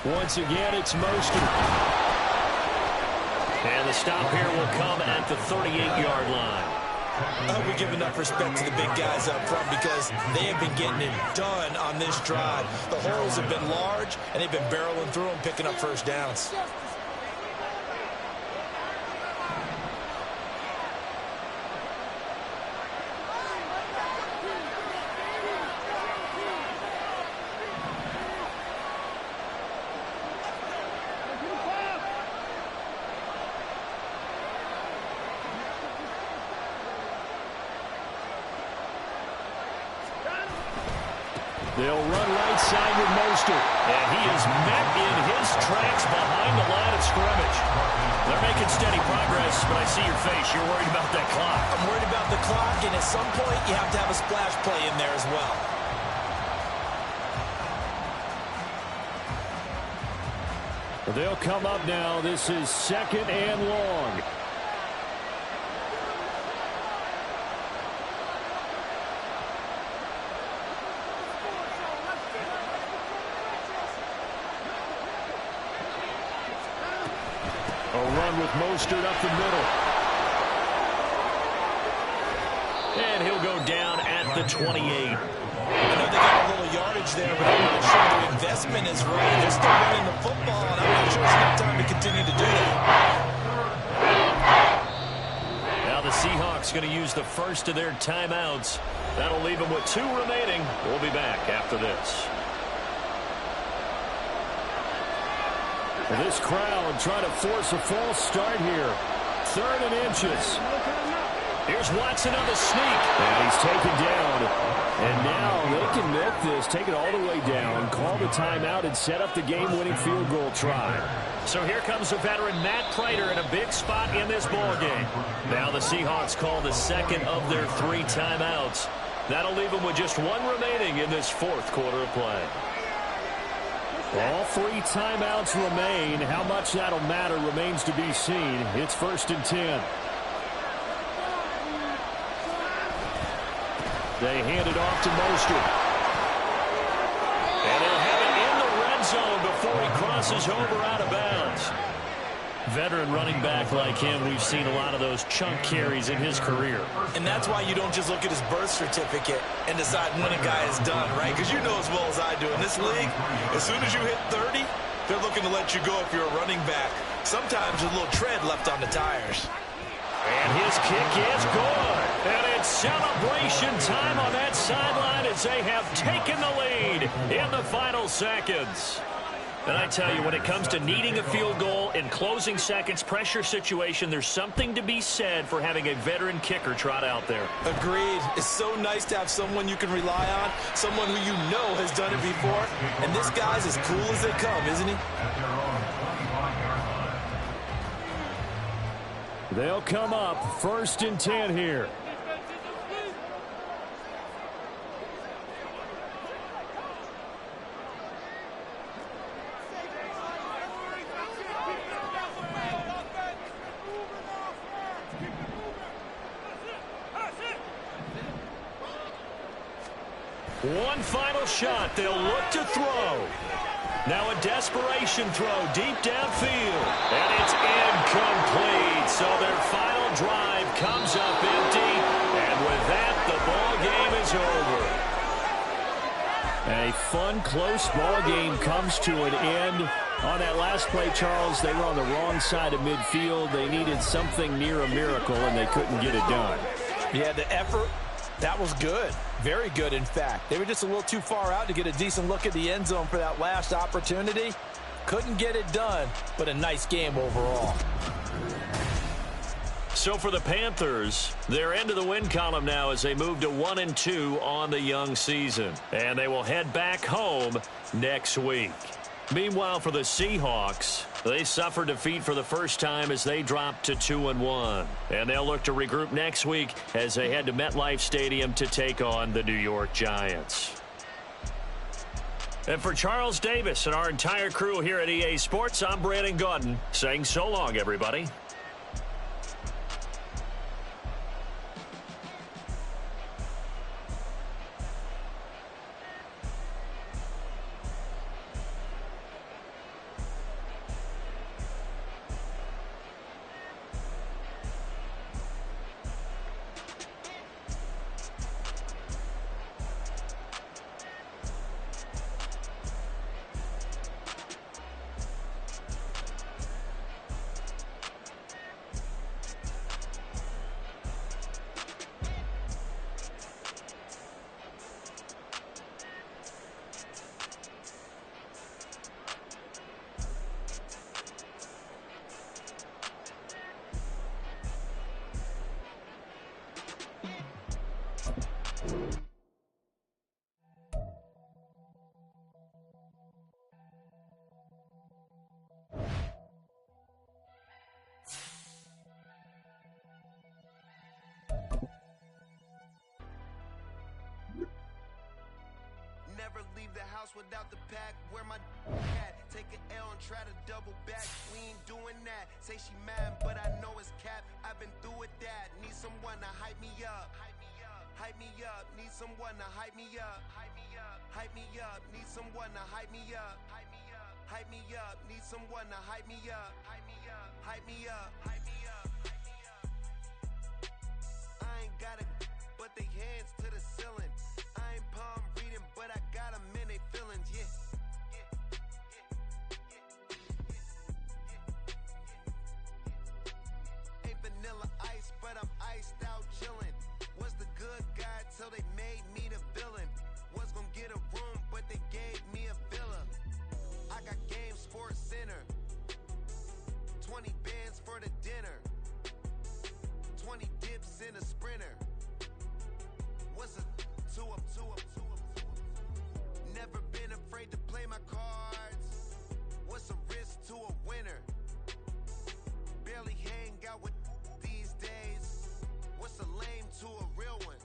Once again, it's Mostert. And the stop here will come at the 38-yard line. We give enough respect to the big guys up front because they have been getting it done on this drive. The holes have been large, and they've been barreling through them, picking up first downs. They'll run right side with Mostert. And he is met in his tracks behind the line of scrimmage. They're making steady progress, but I see your face. You're worried about that clock. I'm worried about the clock, and at some point, you have to have a splash play in there as well. They'll come up now. This is second and long. A run with Mostert up the middle. And he'll go down at the 28. I know they got a little yardage there, but I'm not sure the investment is right. They're still running the football, and I'm not sure it's enough time to continue to do that. Now the Seahawks going to use the first of their timeouts. That'll leave them with 2 remaining. We'll be back after this. Well, this crowd trying to force a false start here. 3rd and inches. Here's Watson on the sneak. And he's taken down. And now they can milk this, take it all the way down, call the timeout, and set up the game-winning field goal try. So here comes the veteran Matt Prater in a big spot in this ball game. Now the Seahawks call the second of their 3 timeouts. That'll leave them with just 1 remaining in this fourth quarter of play. All 3 timeouts remain. How much that'll matter remains to be seen. It's 1st and 10. They hand it off to Mostert. And they'll have it in the red zone before he crosses over out of bounds. Veteran running back like him, we've seen a lot of those chunk carries in his career. And that's why you don't just look at his birth certificate and decide when a guy is done, right? Because you know as well as I do, in this league, as soon as you hit 30, they're looking to let you go if you're a running back. Sometimes a little tread left on the tires. And his kick is good. And it's celebration time on that sideline as they have taken the lead in the final seconds. And I tell you, when it comes to needing a field goal in closing seconds, pressure situation, there's something to be said for having a veteran kicker trot out there. Agreed. It's so nice to have someone you can rely on, someone who you know has done it before. And this guy's as cool as they come, isn't he? They'll come up 1st and 10 here. One final shot. They'll look to throw. Now a desperation throw deep downfield. And it's incomplete. So their final drive comes up empty. And with that, the ball game is over. A fun, close ball game comes to an end. On that last play, Charles, they were on the wrong side of midfield. They needed something near a miracle, and they couldn't get it done. Yeah, the effort, that was good. Very good, in fact. They were just a little too far out to get a decent look at the end zone for that last opportunity. Couldn't get it done, but a nice game overall. So for the Panthers, they're into the win column now as they move to 1-2 on the young season. And they will head back home next week. Meanwhile, for the Seahawks, they suffered defeat for the first time as they dropped to 2-1. And they'll look to regroup next week as they head to MetLife Stadium to take on the New York Giants. And for Charles Davis and our entire crew here at EA Sports, I'm Brandon Gaudin saying so long, everybody. Never leave the house without the pack. Where my at? Take an L and try to double back. We ain't doing that. Say she mad, but I know it's cap. I've been through with that. Need someone to hype me up. Hype me up. Need someone to hype me up. Hype me up. Hype me up. Need someone to hype me up. Hype me up. Hype me up. Need someone to hype me up. Hype me up. Hype me up. Hype me up. Hype me up. I ain't got it, but they hands to the ceiling. I ain't palm reading, but I got them in they feelings, yeah. Ain't vanilla ice, but I'm iced out chillin'. Was the good guy till they made me the villain. Was gonna get a room, but they gave me a villa. I got game Sports Center. 20 bands for the dinner. 20 dips in a sprinter. What's a two up? Never been afraid to play my cards. What's a risk to a winner? Barely hang out with these days. What's a lame to a real one?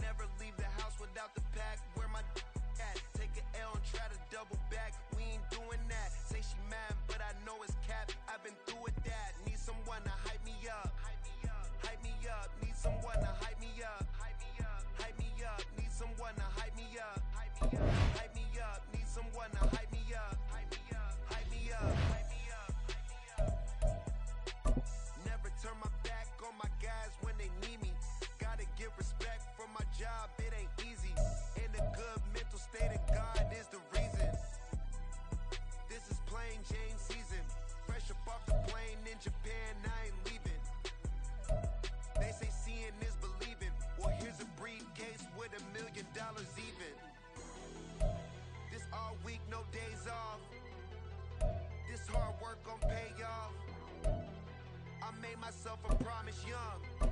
Never leave the house without the pack. Where my at? Take an L and try to double back. We ain't doing that. Say she mad, but I know it's cap. I've been through with that. Need someone to hype me up. Hype me up. Need someone to hype me up. Hype me up. Hype me up. Need someone to hype me up. Hype me up. Hype me up. Need someone to hype me up. Hype me up. Hype me up. Hype me up. Never turn my back on my guys when they need me. Gotta give respect for my job. It ain't easy. In a good mental state of God is the reason. This is plain Jane season. Fresh up off the plane in Japan, I ain't leaving. They say seeing is believing. Well, here's a briefcase with $1 million even. This all week, no days off. This hard work gon' pay off. I made myself a promise young.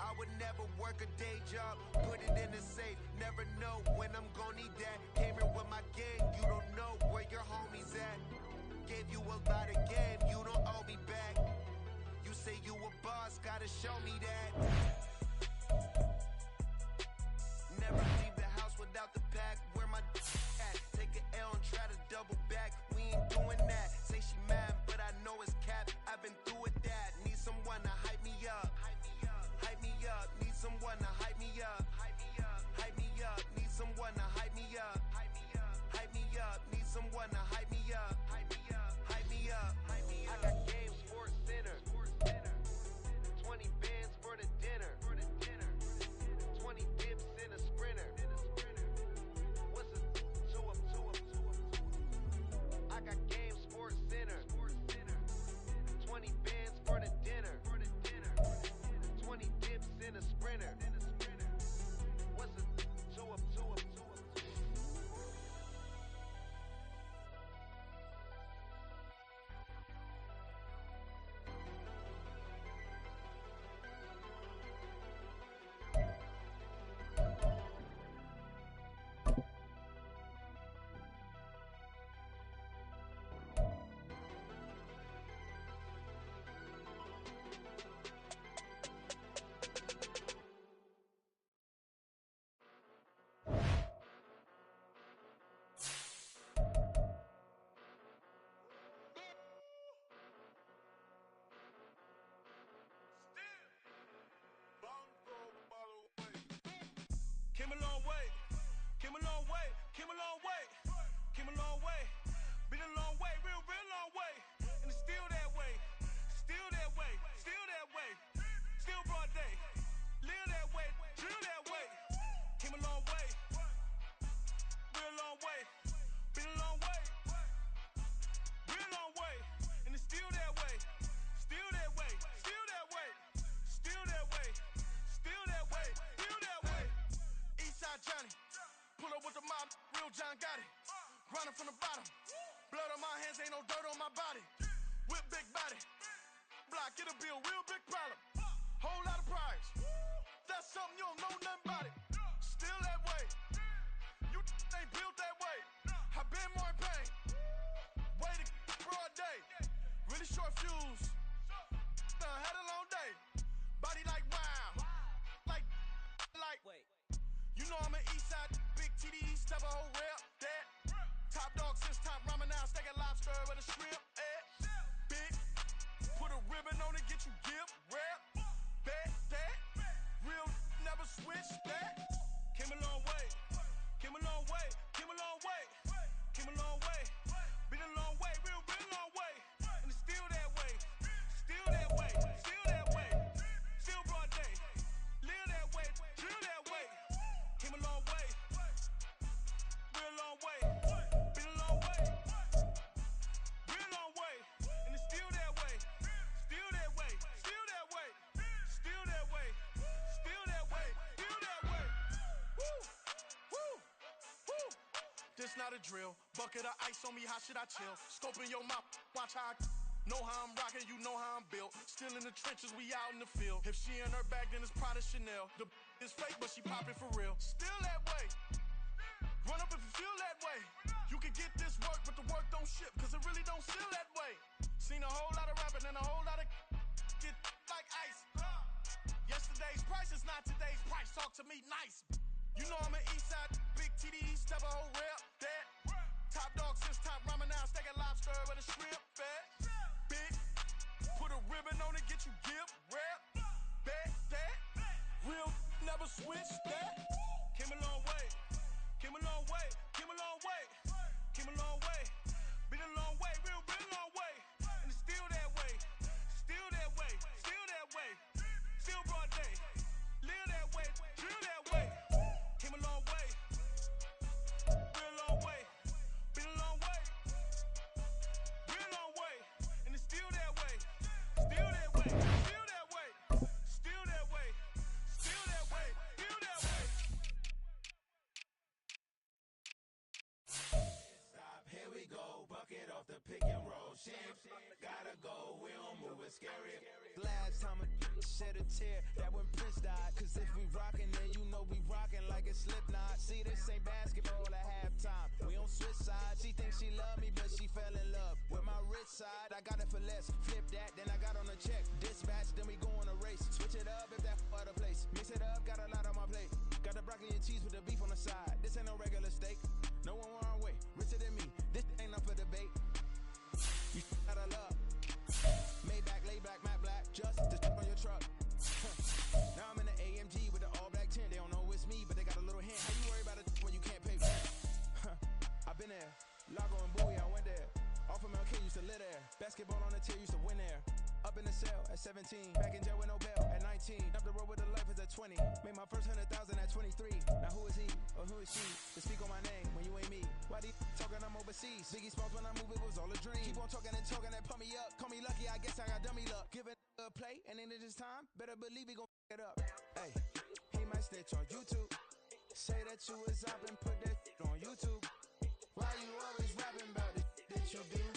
I would never work a day job. Put it in the safe. Never know when I'm gon' need that. Came here with my gang. You don't know where your homies at. Gave you a lot of game. You don't owe me back. You say you a boss. Gotta show me that. Never leave the house without the pack. Where my at? Take an L and try to double back. We ain't doing that. Say she mad, but I know it's cap. I've been through with that. Need someone to hype me up. Hype me up. Need someone to hype me up. Hype me up. Hype me up. Need someone Came a long way, came a long way, came a long way. Been a long way, real long way. And it's still that way, still that way, still that way. Still broad day, live that way, drill that way. Came a long way, real long way. Been a long way, real long way. And it's still that way, still that way, still that way, still that way, still that way, still that way. Eastside Johnny, pull up with the mob, real John got it. Grinding from the bottom, blood on my hands, ain't no dirt on my body. Whip big body, block, it'll be a real big problem. Whole lot of prize, that's something you don't know nothing about it. Still that way, you ain't built that way. I been more in pain, way to broad day. Really short fuse, had a long day. Body like wow, like. Wait. You know I'm an Eastside, big TD, step a whole rep, that. Top dog since top ramen now, steak and lobster with a shrimp, big, put a ribbon on it, get you give, rep, bet, that. Real never switch, that. Came a long way, came a long way, came a long way, came a long way. Been a long way, real long way. And it's still that way, still that way, still that way. Still broad day, live that way, drill that way. Came a long way, real long way. Been a long way, real long way. And it's still that way, still that way, still that way, still that way, still that way, still that way. Woo, woo, woo. This not a drill, bucket of ice on me, how should I chill? Scope in your mouth, watch how I know how I'm rocking, you know how I'm built. Still in the trenches, we out in the field. If she in her bag, then it's Prada Chanel. The is fake, but she poppin' for real. Still that way. Run up if you feel that way. You can get this work, but the work don't ship, cause it really don't feel that way. Seen a whole lot of rapping and a whole lot of get like ice. Yesterday's price is not today's price. Talk to me nice. You know I'm an Eastside, big TD, step a whole rep, that. Top dog since top ramen now, steak and lobster with a shrimp, fat. Big, put a ribbon on it, get you give, rep, bet, that. Real never switch, that. Came a long way, came a long way, came a long way, came a long way. Been a long way, real long way. And it's still that way, still that way, still that way. Still broad day, live that way, drill that way. Came a long way, real long way. Been a long way, real long way. And it's still that way, still that way, still that way, still that way, still that way, still that way. Stop, here we go, bucket off the pick and roll. Shit, gotta go, we don't move it scary. Last time a shed a tear, that when Prince died. Cause if we rockin', then you know we rockin' like a Slipknot. See, this ain't basketball at halftime. We on switch sides. She thinks she love me, but she fell in love with my rich side. I got it for less. Flip that, then I got on a check. Dispatch, then we go on a race. Switch it up if that other place. Mix it up, got a lot on my plate. Got the broccoli and cheese with the beef on the side. This ain't no regular steak. No one wrong way. Richer than me. This ain't up for debate. You out of love. Maybach, lay back, matte black. Just the on your truck. Now I'm in the AMG with the all black tint. They don't know it's me, but they got a little hint. How you worry about it when you can't pay rent? I been there. Lago and Bowie, I went there. Off of MLK, used to live there. Basketball on the tier, used to win there. Up in the cell at 17. Back in jail with no bail at 19. Up the road with the life is at 20. Made my first 100,000 at 23. Now who is he or who is she to speak on my name when you ain't me? Why they talking I'm overseas? Biggie Smalls when I move, it was all a dream. Keep on talking and pump me up. Call me lucky, I guess I got dummy luck. Give it a play and then it is time. Better believe he gon' it up. Hey, he might snitch on YouTube. Say that you was up and put that on YouTube. Why you always rapping about it that you do?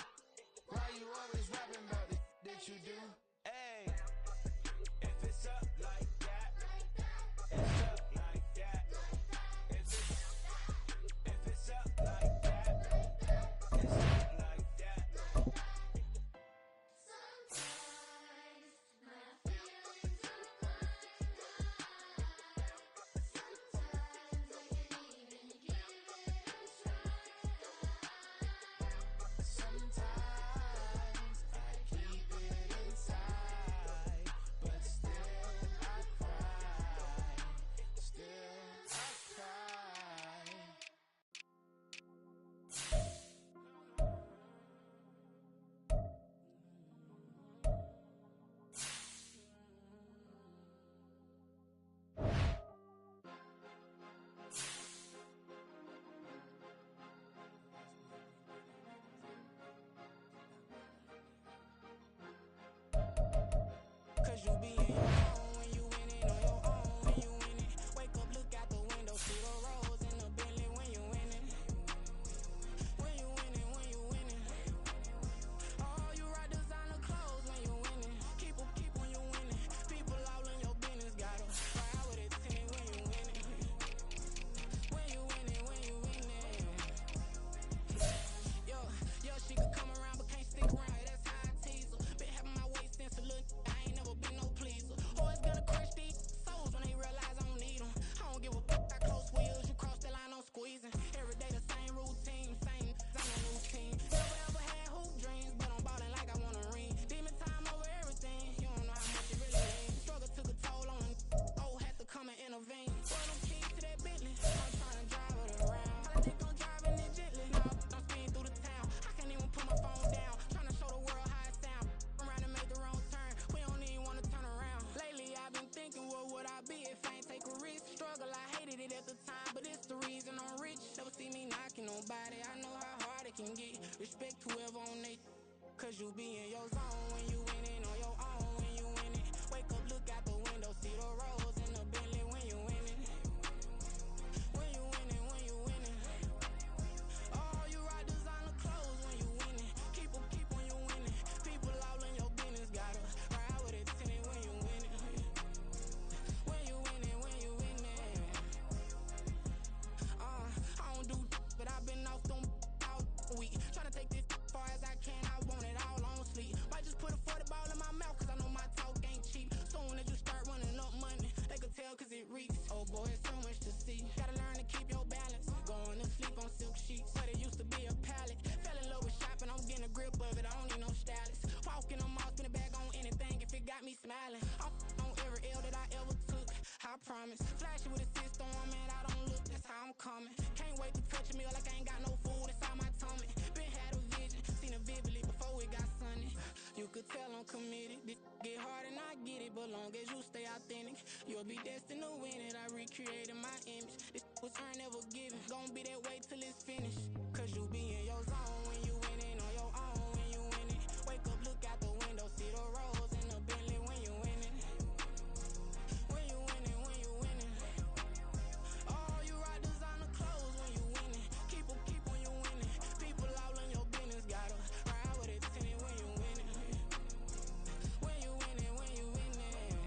Why you always rapping about it that you do? Hey, if it's up like that, it's up like that. If it's up like that, it's up like that. Sometimes my feelings are blind. Sometimes I can't even give it a try. Sometimes I keep it inside. Cause you be in your zone when you winning on your own when you winning. Wake up, look out the window, see the rose in the Bentley when you winning. When you winning, when you winning. Oh, you ride designer clothes when you winning. Keep when you winning. People all in your business, gotta ride with it tinted when you winning. When you winning, when you winning. I don't do but I've been off them all week. Tryna take this far as I can, I want it all on sleep. Might just put a 40 ball in my mouth, cause I know my talk ain't cheap. Soon as you start running up money, they can tell cause it reeks. Oh boy, it's so much to see. Gotta learn to keep your balance. Going to sleep on silk sheets, but it used to be a pallet. Fell in love with shopping, I'm getting a grip of it, I don't need no stylist. Walking on mall, spin a bag on anything if it got me smiling. I'm on every L that I ever took, I promise. Flashy with a system on, man, I don't look, that's how I'm coming. Can't wait to touch a meal like I ain't got no food inside my tummy. Been had a vision, seen it vividly before it got sunny. You could tell I'm committed. This get hard and I get it, but long as you stay authentic, you'll be destined to win it. I recreated my image. This was earned, never given. Gonna be that way till it's finished. Cause you be in your zone when you winning on your own when you winning. Wake up, look out the window, see the rose in the Bentley when you winning. When you winning, when you winning. Oh, you ride designer clothes when you winning. Keep when you winning. People all in your business, gotta ride with it tinted when you winning. When you winning, when you winning.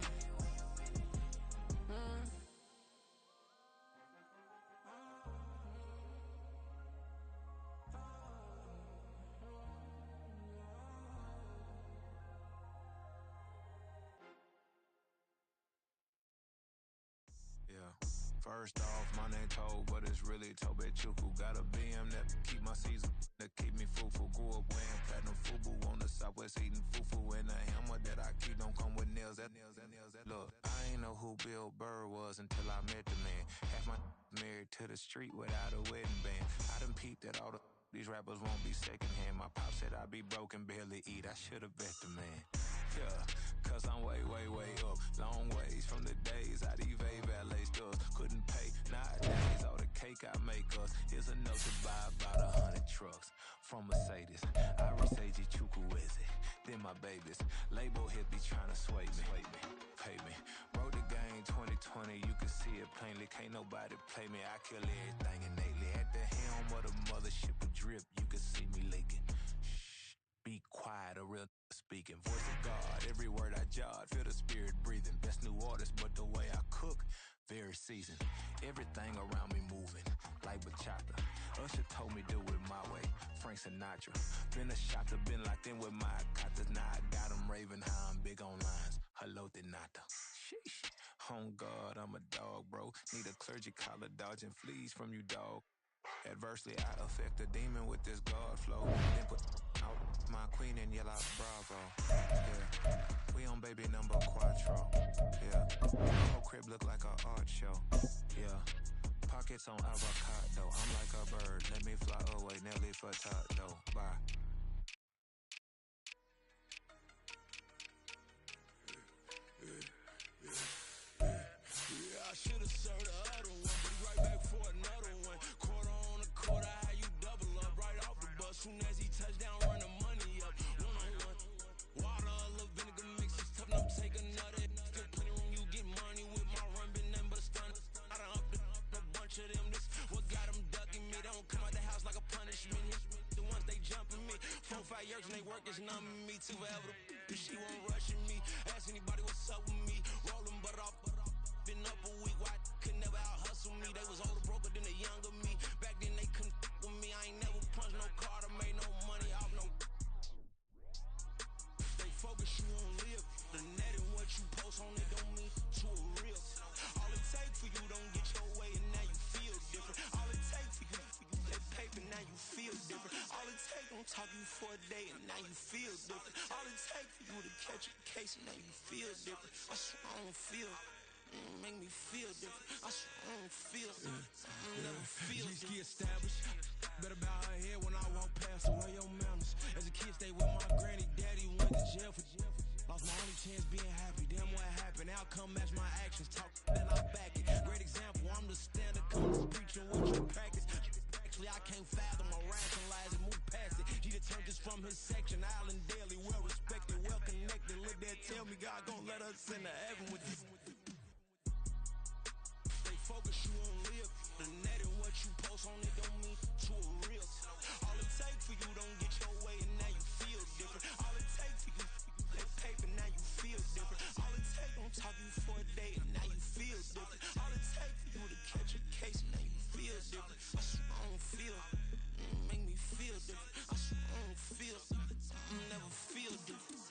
Yeah. First off, my name Toad, but it's really Tobe Chuku. Got a BM that keep my season, that keep me fufu. Grew up wearing platinum fubu on the southwest, eating fufu. And a hammer that I keep don't come with nails. Look, I ain't know who Bill Burr was until I met the man. Half my married to the street without a wedding band. I done peeped that all these rappers won't be secondhand. My pop said I'd be broken, barely eat. I should've bet the man. Yeah, cause I'm way, way, way up. Long ways from the days I'd evade valet stores. Couldn't pay, nowadays all the cake I make us is enough to buy about 100 trucks. From Mercedes, I Iris Chukwueze, then my babies. Label hit be trying to sway me, pay me. Wrote the game 2020, you can see it plainly. Can't nobody play me, I kill everything innately. At the helm of the mothership of drip, you can see me leaking. Shh, be quiet, a real speaking. Voice of God, every word I jot, feel the spirit breathing. Best new artist, but the way I cook, very seasoned. Everything around me moving, like bachata. Usher told me do it my way, Frank Sinatra. Been a shotter, been locked in with my katas. Now I got them raving how I'm big on lines. Hello, Denata. Sheesh. On God, I'm a dog, bro. Need a clergy collar, dodging fleas from you, dog. Adversely, I affect a demon with this God flow. Then put out my queen and yell out bravo. Yeah, we on baby number quattro. Yeah, whole crib look like a art show. Yeah, pockets on avocado. I'm like a bird, let me fly away. Nelly Furtado. Bye. Yeah, I should've served the other one, but he right back for another one. Quarter on a quarter, how you double up right off the bus. Soon as he touch down, run the money up. One-on-one. Water, a little vinegar mix, it's tough enough to take another. Still plenty room, you get money with my run, been nothing but a stun. I done up a bunch of them. This what got them ducking me. They don't come out the house like a punishment. The ones they jumping me. 4, 5 years and they work is numbing me. Too forever. She won't rushing me. Ask anybody what's up with me. Rolling butt off. Been up a week, why could never out hustle me? They was older, broker than the younger me. Back then they couldn't with me. I ain't never punched no card or made no money off no. They focus, you won't live. The net and what you post on it don't mean you a real. All it take for you don't get your way and now you feel different. All it take for you that paper, now you feel different. All it take don't talk you for a day and now you feel different. All it take for you to catch a case and now you feel different. I swear I don't feel. Make me feel different. I swear I don't feel. Never feel different. Established. Better bow her head when I walk past her. Wear your manners. As a kid, stay with my granny. Daddy went to jail for jail. Lost my only chance being happy. Damn, what happened? Outcome match my actions. Talk, then I back it. Great example. I'm the standard. Come preaching what you practice. Actually, I can't fathom or rationalize and move past it. He turned this from his section. Island Dale finna happen with this. Stay focused, you won't live. The net and what you post on it don't mean to a real. All it take for you don't get your way and now you feel different. All it take for you that paper, now you feel different. All it take don't talk you for a day and now you feel different. All it take for you to catch a case and now you feel different. I swear I don't feel, make me feel different. I swear I don't feel, never feel different.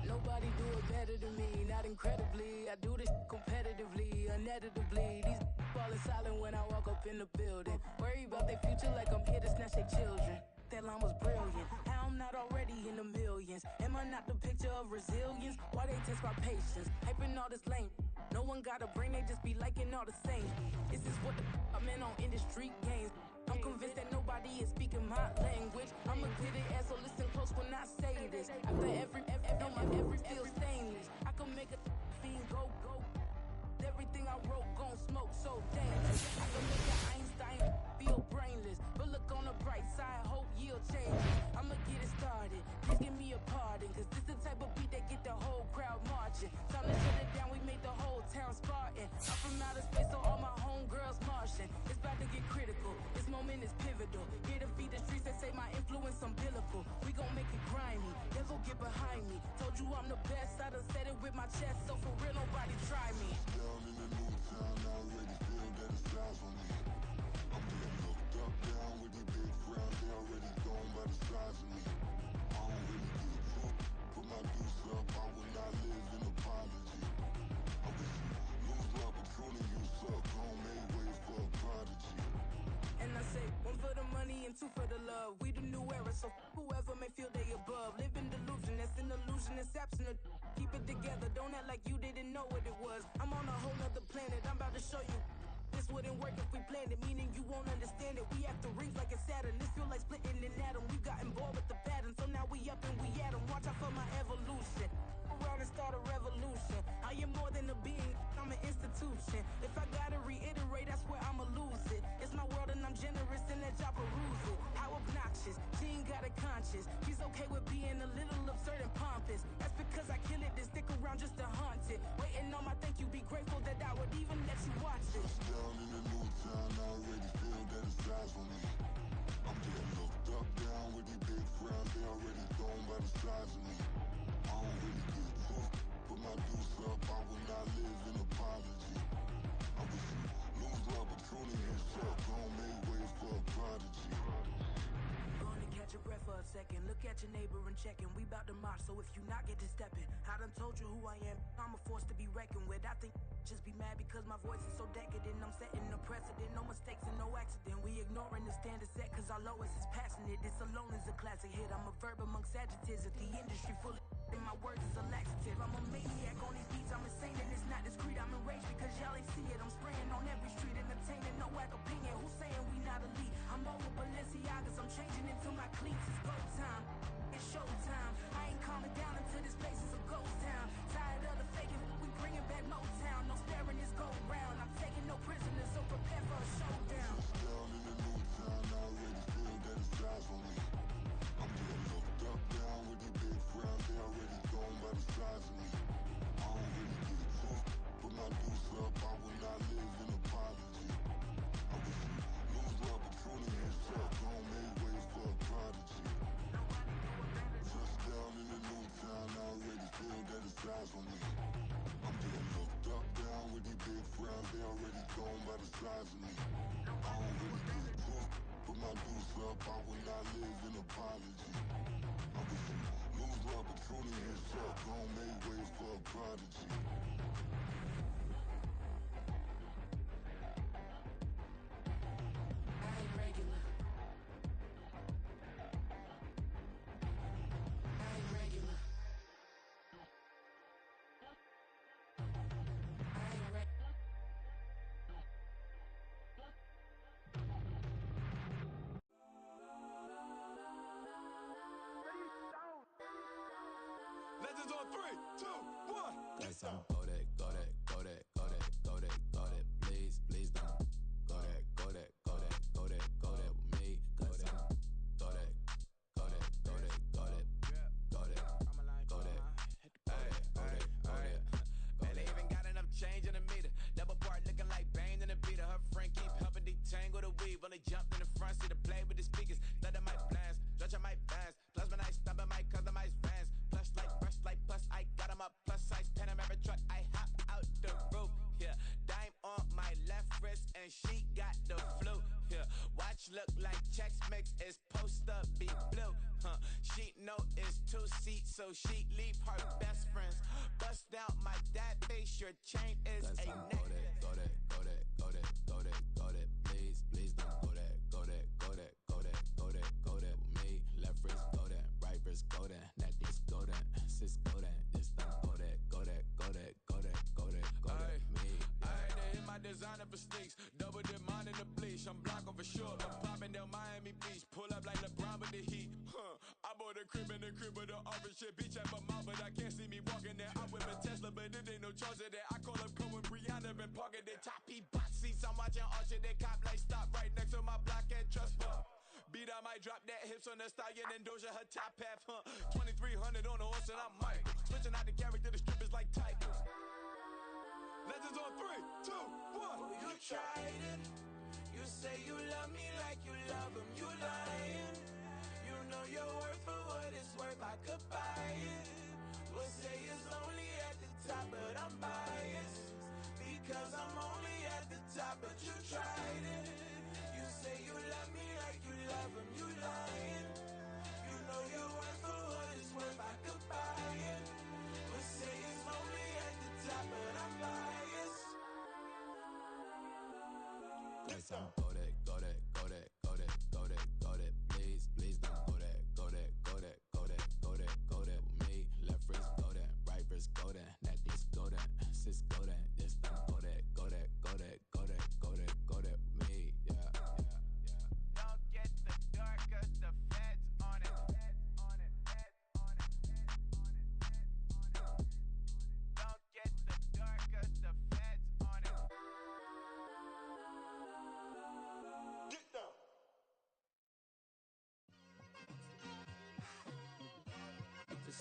Nobody do it better than me, not incredibly. I do this competitively, uneditably. These falling silent when I walk up in the building. Worry about their future like I'm here to snatch their children. That line was brilliant. How I'm not already in the millions. Am I not the picture of resilience? Why they test my patience? Hyping all this lame. No one got a brain, they just be liking all the same. This is what the I'm in on industry games. I'm convinced that nobody is speaking my language. I'ma get it as so listen close when I say this. After every feel stainless. I can make a fiend go. Everything I wrote gon' smoke so dangerous. I can make an Einstein feel brainless. But look on the bright side, hope yield changes. I'ma get it started. Please give me a pardon. Cause this the type of beat that get the whole crowd marching. Time to shut it down, we made the whole town Spartan. I'm from outer space, so all my homegirls Martian. It's about to get critical. This moment is pivotal. Here to feed the streets that say my influence umbilical. We gon' make it grimy. Never get behind me. Told you I'm the best. I done said it with my chest. So for real, nobody try me. Down in the new town, I already feel that it's eyes on me. I'm getting looked up, down with these big frowns. They already gone by the size of me. I don't really get drunk. Put my deuce up, I will not live in apology. I wish you lose love, but truly you suck. Gon' make way for a prodigy. And I say, one for the money and two for the love. We the new era, so whoever may feel they above. Live in delusion, That's an illusion, it's absent. Keep it together, don't act like you didn't know what it was. I'm on a whole nother planet, I'm about to show you. This wouldn't work if we planned it, meaning you won't understand it. We after rings like a Saturn. This feel like splitting an atom. We got involved with the pattern, so now we up and we at 'em. Watch out for my evolution. Around and start a revolution. I am more than a being, I'm an institution. If I gotta reiterate, I swear I'ma lose it. It's my world and I'm generous and let y'all peruse it. How obnoxious, she ain't got a conscience. She's okay with being a little absurd and pompous. That's because I kill it, then stick around just to haunt it. Waiting on my thank you, be grateful that I would even let you watch it. Down in the new town, I already feel that it's time for me. I'm getting looked up, down with these big frowns, they already thrown by the size of me. I don't really get took, put my deuce up, I will not live in apology. I wish you lose the opportunity and shut, don't make way for a prodigy. Gonna catch your breath for a second. Look at your neighbor and check in. We bout to march, so if you not get to stepping, I done told you who I am. I'm a force to be reckoned with. I think just be mad because my voice is so decadent. I'm setting a precedent, no mistakes and no accident. We ignoring the standard set cause our lowest is passionate. This alone is a classic hit. I'm a verb amongst adjectives. If the industry full of and my words is a laxative. I'm a maniac on these beats. I'm insane and it's not discreet. I'm enraged because y'all ain't see it. I'm spraying on every street, entertaining no whack opinion. Who's saying we not elite? I'm over Balenciagas. I'm changing into my cleats. It's go time. It's showtime. I ain't calming down until this place is a ghost town. Tired of the faking. We bringing back Motown. No sparing this go round. I'm taking no prisoners, so prepare for a showdown. Down in the new town, I already feel that it's time for me. I'm getting looked up, down with these big frowns, they already thrown by the size of me. I don't really get took, put my deuce up, I will not live in apology. I wish you lose the opportunity and shut, don't make way for a prodigy. Touchdown in the new town, I already feel that it's time for me. I'm getting looked up, down with these big frowns, they already thrown by the size of me. I don't really get took, put my deuce up, I will not live in apology. I wish you lose the opportunity and shut, don't make way for a prodigy. I ain't regular. I ain't regular. I ain't regular. Legends on 3, 2, 1. Got some go that, go that, go that, go that, go that, go that. Please, please don't go that, go that, go that, go that, go that with me. Got some go that, go that, go that, go that, go that, go that, go that. Man, they even got enough change in the meter. Double part looking like Bane in the beater. Her friend keep helping detangle the weave. Only jumped in the front seat to play with the speakers. Let my plans, stretch on my bands. Plus when I stumble, my customized vans. Plush like brush like plus I got 'em up. Plus size Panamera truck. I hop out the roof. Yeah, dime on my left wrist and she got the flu. Yeah, watch look like Chex Mix is post up be blue. She know it's 2 seats, so she leave her best friends. Bust out my dad base, your chain is Got a some neck. go that, go that, go that, go that, go that, go that. Please, please don't go that, go that, go that, go that, go that, go that with me. Left wrist go that, right wrist go that, necklace go that, sis go that, this don't go that, go that, go that, go that, go that, go that, me. I had to hit my designer for sneaks. Double dip mine in the bleach. I'm blocking for sure. I'm popping down Miami Beach. Pull up like LeBron with the heat. I bought a crib in the crib with the orange shit. Beach at my mouth, but I can't see me walking there. I whip a Tesla, but it ain't no charge of that. I call up Cohen, Brianna, been parking the top P box seats. I'm watching Archer, they cop like stop right next to my block at Trust Fund. Beat, I might drop that hips on the stallion and Doja her top half. 2300 on the horse and I'm Mike. Switching out the character, the strippers like Tigers. Legends on 3, 2, 1. You tried it. You say you love me like you love him. You lying. You know your worth for what it's worth. I could buy it. We'll say it's only at the top, but I'm biased because I'm only at the top. But you tried it. You say you love me like you love him. You lying. You know your worth for what it's worth. I could buy it. We'll say it's only at the top, but I'm biased. Got some Go that, go that, go that, go that, go that, go that. Please, please don't go that, go that, go that, go that, go that, go that with me.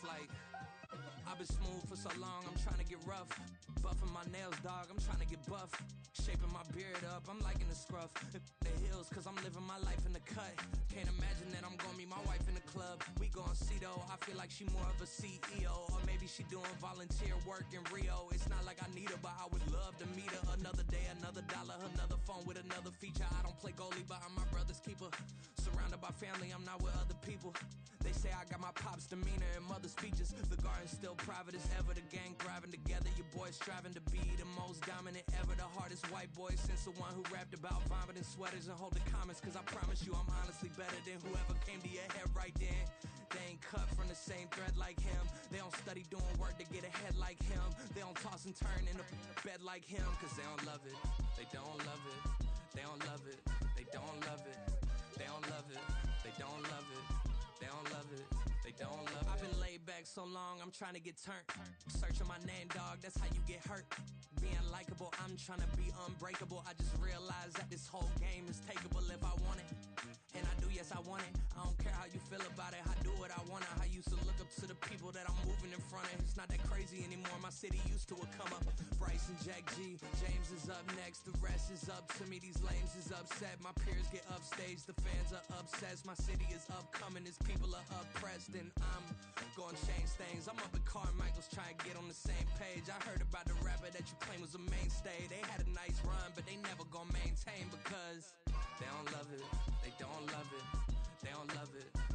like I've been smooth for so long, I'm trying to get rough. Buffing my nails, dog, I'm trying to get buff. Shaping my beard up, I'm liking the scruff. The hills, cause I'm living my life in the cut. Can't imagine that I'm gonna meet my wife in the club. We gon' see though, I feel like she more of a CEO. Or maybe she doing volunteer work in Rio. It's not like I need her, but I would love to meet her. Another day, another dollar, another phone with another feature. I don't play goalie, but I'm my brother's keeper. Surrounded by family, I'm not with other people. They say I got my pop's demeanor and mother's features. The garden's still private as ever. The gang thriving together. Your boys striving to be the most dominant ever. The hardest white boy since the one who rapped about vomiting sweaters and hold the comments. Cause I promise you I'm honestly better than whoever came to your head right then. They ain't cut from the same thread like him. They don't study doing work to get ahead like him. They don't toss and turn in a bed like him. Cause they don't love it. They don't love it. They don't love it. They don't love it. They don't love it. They don't love it. They don't love it. They don't love it. I've been laid back so long, I'm trying to get turned. Searching my name, dog, that's how you get hurt. Being likable, I'm trying to be unbreakable. I just realized that this whole game is takeable if I want it. And I do, yes, I want it. I don't care how you feel about it. I do what I want to. I used to look up to the people that I'm moving in front of. It's not that crazy anymore. My city used to a come up. Bryce and Jack G. James is up next. The rest is up to me. These lames is upset. My peers get upstage. The fans are obsessed. My city is upcoming. These people are oppressed. And I'm gonna change things. I'm up at Carmichael's trying to get on the same page. I heard about the rapper that you claim was a mainstay. They had a nice run, but they never gonna maintain because they don't love it. They don't love it. They don't love it.